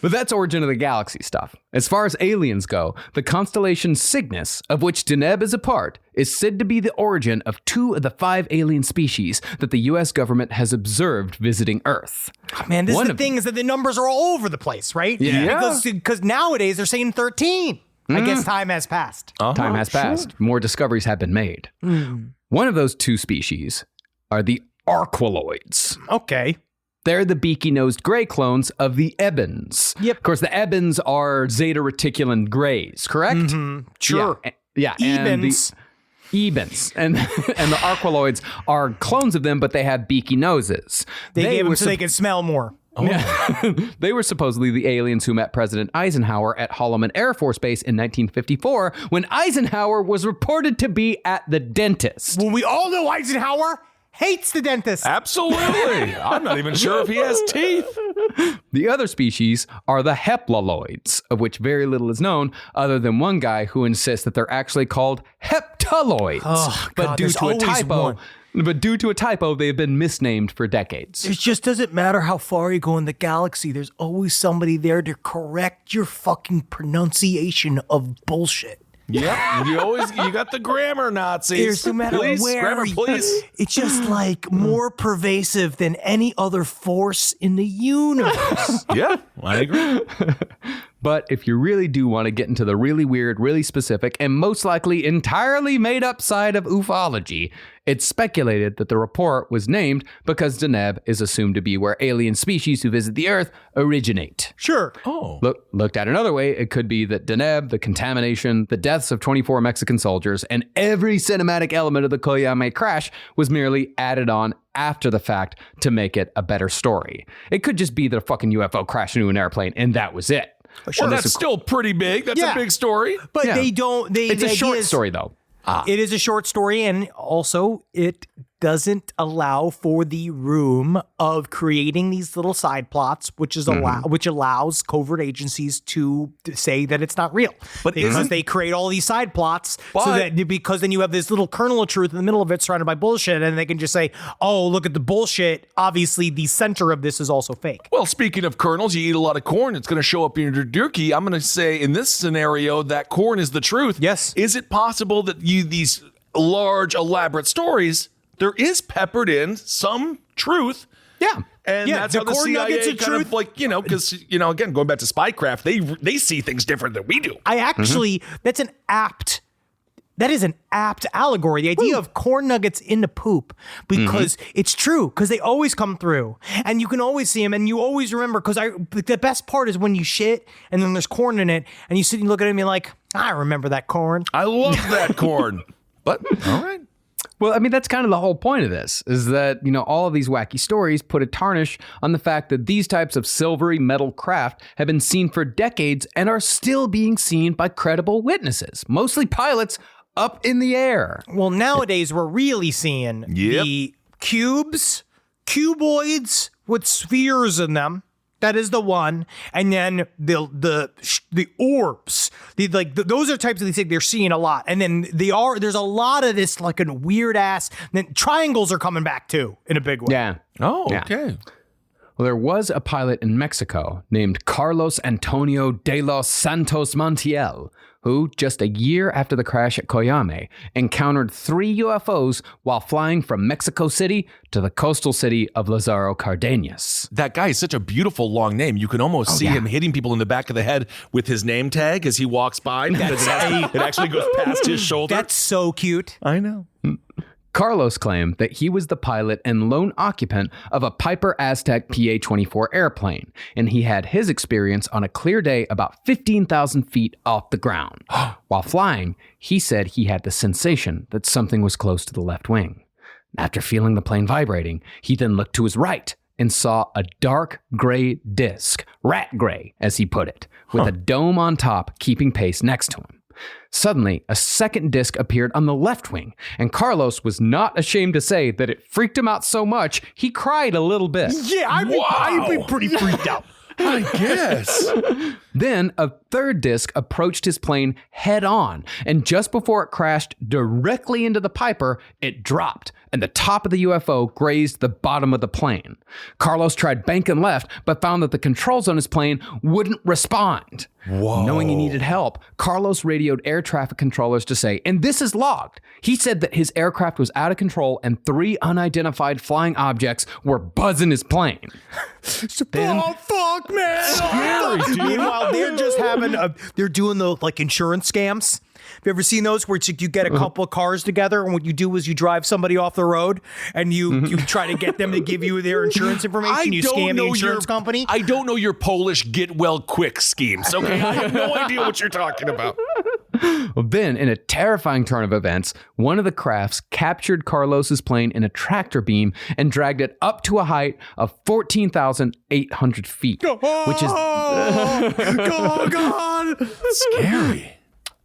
But that's origin of the galaxy stuff. As far as aliens go, the constellation Cygnus, of which Deneb is a part, is said to be the origin of 2 of the 5 alien species that the U.S. government has observed visiting Earth. Man, this is the thing is that the numbers are all over the place, right? Yeah. Because nowadays they're saying 13. I guess time has passed. Time has passed. More discoveries have been made. One of those 2 species are the Arqualoids. Okay. They're the beaky-nosed gray clones of the Ebens. Yep. Of course, the Ebens are Zeta Reticulan grays, correct? Sure. Yeah. Ebens. Ebens. And the Arqualoids are clones of them, but they have beaky noses. They gave them were so they could smell more. Yeah. They were supposedly the aliens who met President Eisenhower at Holloman Air Force Base in 1954 when Eisenhower was reported to be at the dentist. Well, we all know Eisenhower hates the dentist. Absolutely. I'm not even sure if he has teeth. The other species are the Heplaloids, of which very little is known other than one guy who insists that they're actually called heptaloids. Oh, but God, due there's to a always typo, one. they've been misnamed for decades. It just doesn't matter how far you go in the galaxy. There's always somebody there to correct your fucking pronunciation of bullshit. Yep. You got the grammar Nazis. There's no matter please, where. grammar, please. It's just like more pervasive than any other force in the universe. Yeah, I agree. But if you really do want to get into the really weird, really specific, and most likely entirely made up side of ufology, it's speculated that the report was named because Deneb is assumed to be where alien species who visit the Earth originate. Sure. Oh. Looked at another way, it could be that Deneb, the contamination, the deaths of 24 Mexican soldiers, and every cinematic element of the Coyame crash was merely added on after the fact to make it a better story. It could just be that a fucking UFO crashed into an airplane and that was it. Well, that's still pretty big. That's a big story. But Yeah. they don't. It's a short idea is- story, though. It is a short story, and also it doesn't allow for the room of creating these little side plots, which allows covert agencies to say that it's not real. But because they create all these side plots, so that because then you have this little kernel of truth in the middle of it, surrounded by bullshit, and they can just say, "Oh, look at the bullshit. Obviously, the center of this is also fake." Well, speaking of kernels, you eat a lot of corn, it's going to show up in your turkey. I'm going to say in this scenario that corn is the truth. Yes. Is it possible that these large, elaborate stories, there is peppered in some truth? Yeah. And Yeah, that's the how the corn CIA nuggets of kind truth. of like, because, again, going back to spycraft, they see things different than we do. I actually, that is an apt allegory. The idea of corn nuggets in the poop, because it's true, because they always come through and you can always see them and you always remember, because the best part is when you shit and then there's corn in it and you sit and look at it and you're like, I remember that corn. I love that corn. But, all right. Well, I mean, that's kind of the whole point of this, is that, all of these wacky stories put a tarnish on the fact that these types of silvery metal craft have been seen for decades and are still being seen by credible witnesses, mostly pilots up in the air. Well, nowadays we're really seeing the cuboids with spheres in them. That is the one, and then the orbs. Those are types of these things they're seeing a lot, and then there's a lot of this like a weird ass. Then triangles are coming back too in a big way. Yeah. Oh, Yeah. okay. Well, there was a pilot in Mexico named Carlos Antonio de los Santos Montiel, who, just a year after the crash at Coyame, encountered 3 UFOs while flying from Mexico City to the coastal city of Lázaro Cárdenas. That guy is such a beautiful long name. You can almost see him hitting people in the back of the head with his name tag as he walks by. Because it actually goes past his shoulder. That's so cute. I know. Carlos claimed that he was the pilot and lone occupant of a Piper Aztec PA-24 airplane, and he had his experience on a clear day about 15,000 feet off the ground. While flying, he said he had the sensation that something was close to the left wing. After feeling the plane vibrating, he then looked to his right and saw a dark gray disc, rat gray, as he put it, with a dome on top keeping pace next to him. Suddenly, a second disc appeared on the left wing, and Carlos was not ashamed to say that it freaked him out so much he cried a little bit. Yeah, I'd be pretty freaked out. I guess. Then a third disc approached his plane head on, and just before it crashed directly into the Piper, it dropped, and the top of the UFO grazed the bottom of the plane. Carlos tried banking left, but found that the controls on his plane wouldn't respond. Whoa. Knowing he needed help, Carlos radioed air traffic controllers to say, and this is logged, he said that his aircraft was out of control and 3 unidentified flying objects were buzzing his plane. Oh, fuck, man. Scary, dude. Meanwhile, they're just having they're doing the like insurance scams. Have you ever seen those where it's like you get a couple of cars together and what you do is you drive somebody off the road and you try to get them to give you their insurance information. You scam the insurance company. I don't know your Polish get well quick schemes. Okay, I have no idea what you're talking about. Well, then, in a terrifying turn of events, one of the crafts captured Carlos's plane in a tractor beam and dragged it up to a height of 14,800 feet, which is Oh, God. Scary.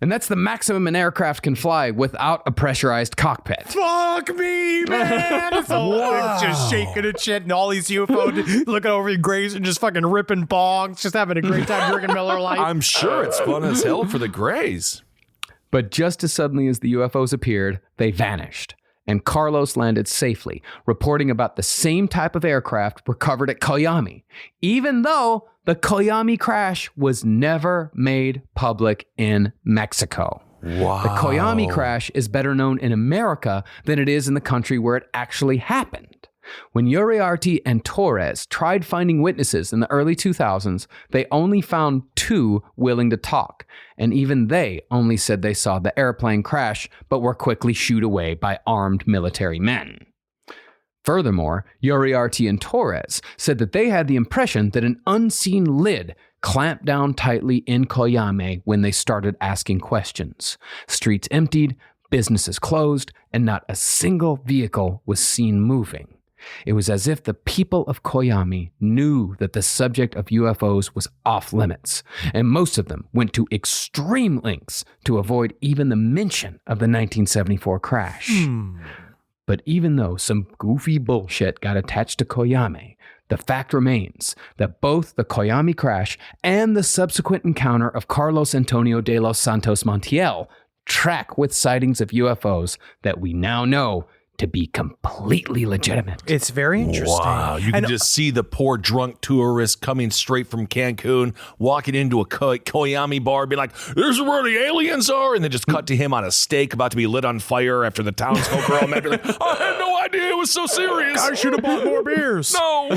and that's the maximum an aircraft can fly without a pressurized cockpit. Fuck me, man. It's just shaking and shit, and all these UFO looking over the graves and just fucking ripping bongs, just having a great time drinking Miller Lite. I'm sure it's fun as hell for the Greys. But just as suddenly as the UFOs appeared, they vanished. And Carlos landed safely, reporting about the same type of aircraft recovered at Coyame, even though the Coyame crash was never made public in Mexico. Wow. The Coyame crash is better known in America than it is in the country where it actually happened. When Uriarte and Torres tried finding witnesses in the early 2000s, they only found 2 willing to talk, and even they only said they saw the airplane crash, but were quickly shooed away by armed military men. Furthermore, Uriarte and Torres said that they had the impression that an unseen lid clamped down tightly in Coyame when they started asking questions. Streets emptied, businesses closed, and not a single vehicle was seen moving. It was as if the people of Coyame knew that the subject of UFOs was off limits, and most of them went to extreme lengths to avoid even the mention of the 1974 crash. But even though some goofy bullshit got attached to Coyame, the fact remains that both the Coyame crash and the subsequent encounter of Carlos Antonio de los Santos Montiel track with sightings of UFOs that we now know to be completely legitimate. It's very interesting. Wow, you can just see the poor drunk tourist coming straight from Cancun, walking into a Coyame bar, be like, "This is where the aliens are," and then just cut to him on a stake about to be lit on fire after the townsfolk are all mad. Be like, "I had no idea it was so serious. I should have bought more beers." No.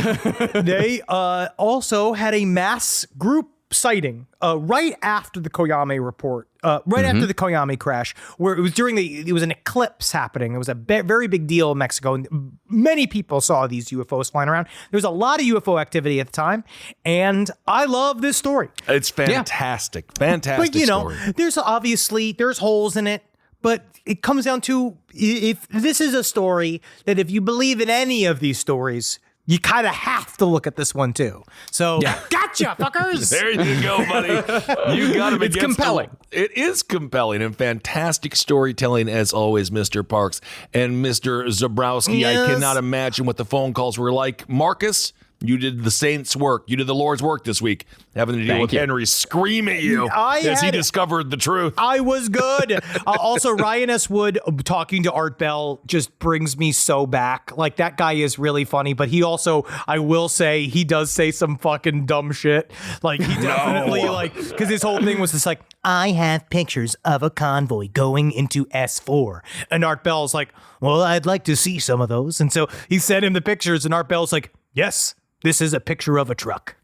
They also had a mass group sighting right after the Coyame report, after the Coyame crash, where it was it was an eclipse happening. It was a very big deal in Mexico, and many people saw these UFOs flying around. There was a lot of UFO activity at the time, and I love this story. It's fantastic. Yeah. Fantastic but, story. There's holes in it, but it comes down to if this is a story that if you believe in any of these stories, you kind of have to look at this one too. So, gotcha, fuckers. There you go, buddy. You got him. It's compelling. It is compelling and fantastic storytelling as always, Mr. Parks and Mr. Zabrowski. Yes. I cannot imagine what the phone calls were like. Marcus, you did the saints' work. You did the Lord's work this week, having to deal with Henry scream at you as he discovered the truth. I was good. Also, Ryan S. Wood talking to Art Bell just brings me so back. Like, that guy is really funny, but he also, I will say, he does say some fucking dumb shit. Like, he definitely, because his whole thing was just like, I have pictures of a convoy going into S4. And Art Bell's like, well, I'd like to see some of those. And so he sent him the pictures, and Art Bell's like, yes, this is a picture of a truck.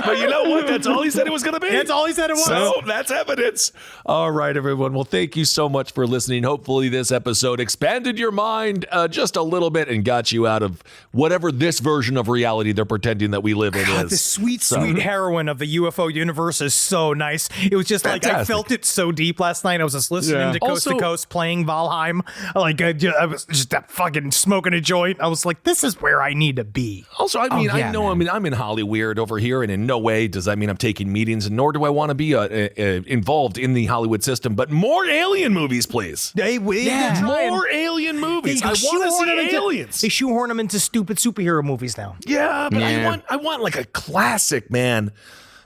But you know what? That's all he said it was going to be. That's all he said it was. So that's evidence. All right, everyone. Well, thank you so much for listening. Hopefully this episode expanded your mind just a little bit and got you out of whatever this version of reality they're pretending that we live in is. The sweet heroine of the UFO universe is so nice. It was just fantastic. Like, I felt it so deep last night. I was just listening to Coast to Coast playing Valheim. Like, I was just fucking smoking a joint. I was like, this is where I need to be. Also, I mean, I'm in Hollyweird over here. earlier, and in no way does that mean I'm taking meetings, and nor do I want to be involved in the Hollywood system. But more alien movies, please. More alien movies. I want to see aliens. They shoehorn them into stupid superhero movies now. Yeah, but I want like a classic, man.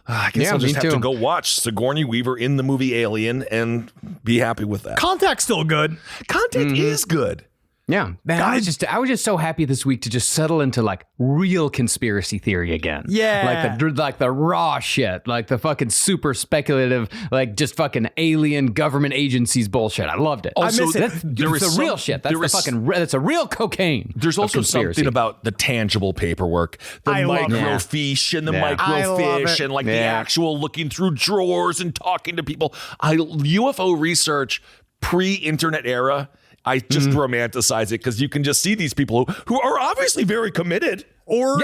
I guess I'll just have to go watch Sigourney Weaver in the movie Alien and be happy with that. Contact's still good. Contact is good. Yeah, man, I was just so happy this week to just settle into like real conspiracy theory again. Yeah, like the raw shit, like the fucking super speculative, like just fucking alien government agencies bullshit. I loved it. Also, I miss it. That's the real shit. That's a real cocaine. There's also something about the tangible paperwork, the microfiche and the microfiche, and like the actual looking through drawers and talking to people. UFO research pre-internet era. I just romanticize it because you can just see these people who are obviously very committed. Or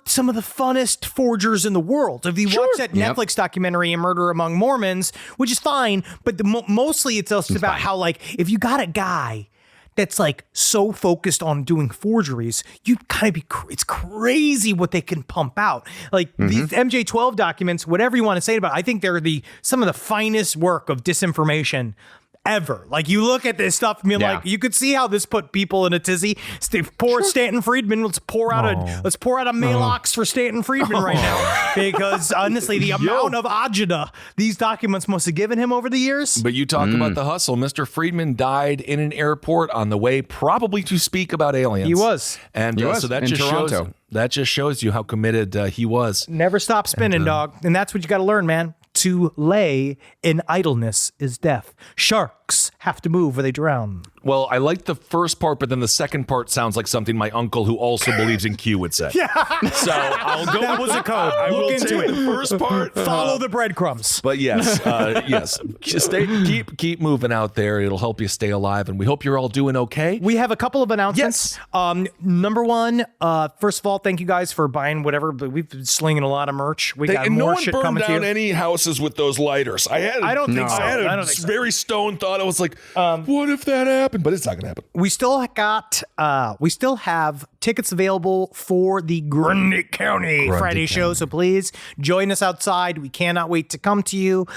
some of the funnest forgers in the world. If you watch that Netflix documentary, A Murder Among Mormons, which is fine, but mostly it's just about how, like, if you got a guy that's like so focused on doing forgeries, you kind of it's crazy what they can pump out. Like these MJ12 documents, whatever you want to say about it, I think they're some of the finest work of disinformation ever. Like, you look at this stuff and you're like, you could see how this put people in a tizzy. Poor Stanton Friedman. Let's pour out a Maalox for Stanton Friedman right now, because honestly, the amount of agita these documents must have given him over the years. But you talk about the hustle. Mr. Friedman died in an airport on the way, probably to speak about aliens. He was, and so that just shows. That just shows you how committed he was. Never stop spinning, dog. And that's what you got to learn, man. To lay in idleness is death. Sharks have to move or they drown. Well, I liked the first part, but then the second part sounds like something my uncle, who also believes in Q, would say. Yeah. So I'll go. That was a code. Look into it. The first part. Follow the breadcrumbs. But yes, just keep moving out there. It'll help you stay alive, and we hope you're all doing okay. We have a couple of announcements. Yes. Number one, first of all, thank you guys for buying whatever. But we've been slinging a lot of merch. We got more shit coming to you. No one burned down any houses with those lighters. I don't think so. I had a very stone thought. I was like, what if that happened? But it's not gonna happen. We still have tickets available for the Grundy County Friday show. So please join us outside. We cannot wait to come to you.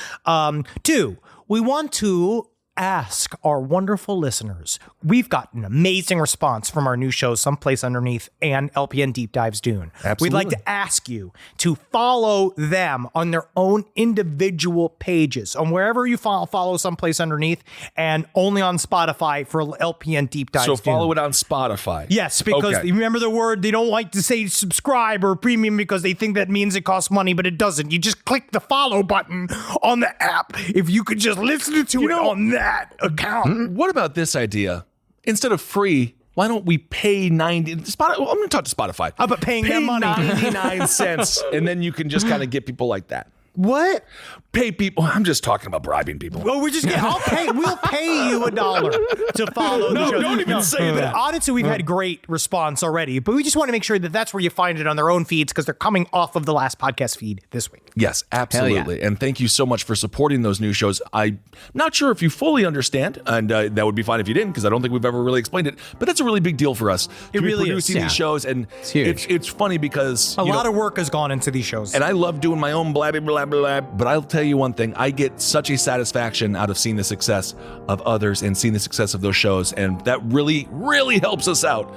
Two, we want to ask our wonderful listeners. We've got an amazing response from our new shows, Someplace Underneath and LPN Deep Dives Dune. Absolutely. We'd like to ask you to follow them on their own individual pages, on wherever you follow Someplace Underneath, and only on Spotify for LPN Deep Dives Dune. So follow it on Spotify. Yes, because you remember the word, they don't like to say subscribe or premium because they think that means it costs money, but it doesn't. You just click the follow button on the app. If you could just listen to it on that account. What about this idea? Instead of free, why don't we pay 90? I'm going to talk to Spotify. How about paying them money? 99 cents, and then you can just kind of get people like that. What? Pay people. I'm just talking about bribing people. Well, we'll pay you $1 to follow the show. Don't even say that. Honestly, we've had great response already, but we just want to make sure that that's where you find it on their own feeds, because they're coming off of the last podcast feed this week. Yes, absolutely. And thank you so much for supporting those new shows. I'm not sure if you fully understand, and that would be fine if you didn't, because I don't think we've ever really explained it, but that's a really big deal for us. It really is. Producing these shows, and it's huge. It's funny because a lot of work has gone into these shows. And I love doing my own blah, blah, blah, blah, but I'll tell you one thing. I get such a satisfaction out of seeing the success of others and seeing the success of those shows, and that really, really helps us out.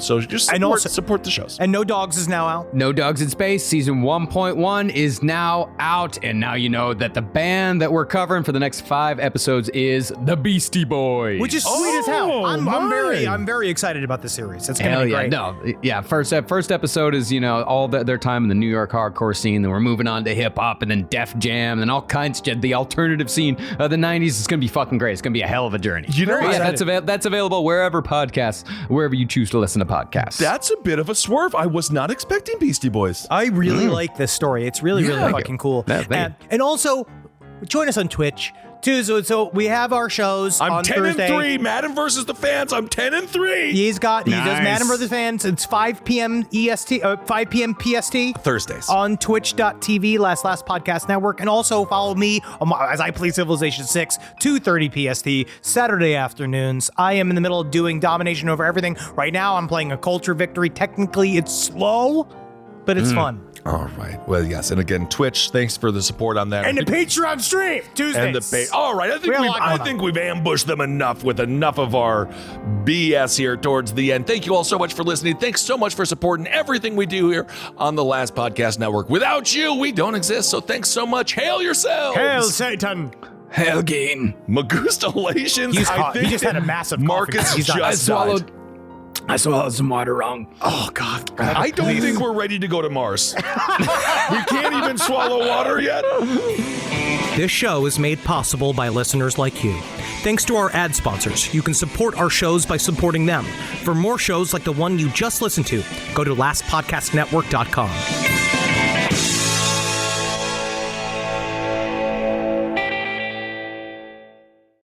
So just support the shows. And No Dogs is now out. No Dogs in Space season 1.1 is now out, and now you know that the band that we're covering for the next 5 episodes is the Beastie Boys, which is sweet as hell. I'm very excited about this series. It's gonna be great. First episode is all their time in the New York hardcore scene. Then we're moving on to hip hop, and then Def Jam, and all kinds of the alternative scene of the 90s. It's gonna be fucking great. It's gonna be a hell of a journey. That's available wherever you choose to listen to podcasts. That's a bit of a swerve. I was not expecting Beastie Boys. I really like this story. It's really fucking cool. And also, join us on Twitch too. So we have our shows on Thursday. I'm 10-3. Madden versus the fans. I'm 10-3. He does Madden versus fans. It's 5 p.m. EST, 5 p.m. PST. Thursdays. On twitch.tv, Last Podcast Network. And also follow me as I play Civilization 6, 2:30 PST, Saturday afternoons. I am in the middle of doing Domination Over Everything. Right now, I'm playing a Culture Victory. Technically, it's slow, but it's fun. All right. Well, yes. And again, Twitch, thanks for the support on that. And the Patreon stream Tuesdays. All right. I think we've ambushed them enough with enough of our BS here towards the end. Thank you all so much for listening. Thanks so much for supporting everything we do here on the Last Podcast Network. Without you, we don't exist. So thanks so much. Hail yourselves. Hail Satan. Helgeen. Magustalations. He's hot. He just had a massive Marcus coffee. just died. I swallowed some water wrong. Oh, God. I don't think we're ready to go to Mars. We can't even swallow water yet. This show is made possible by listeners like you. Thanks to our ad sponsors, you can support our shows by supporting them. For more shows like the one you just listened to, go to lastpodcastnetwork.com.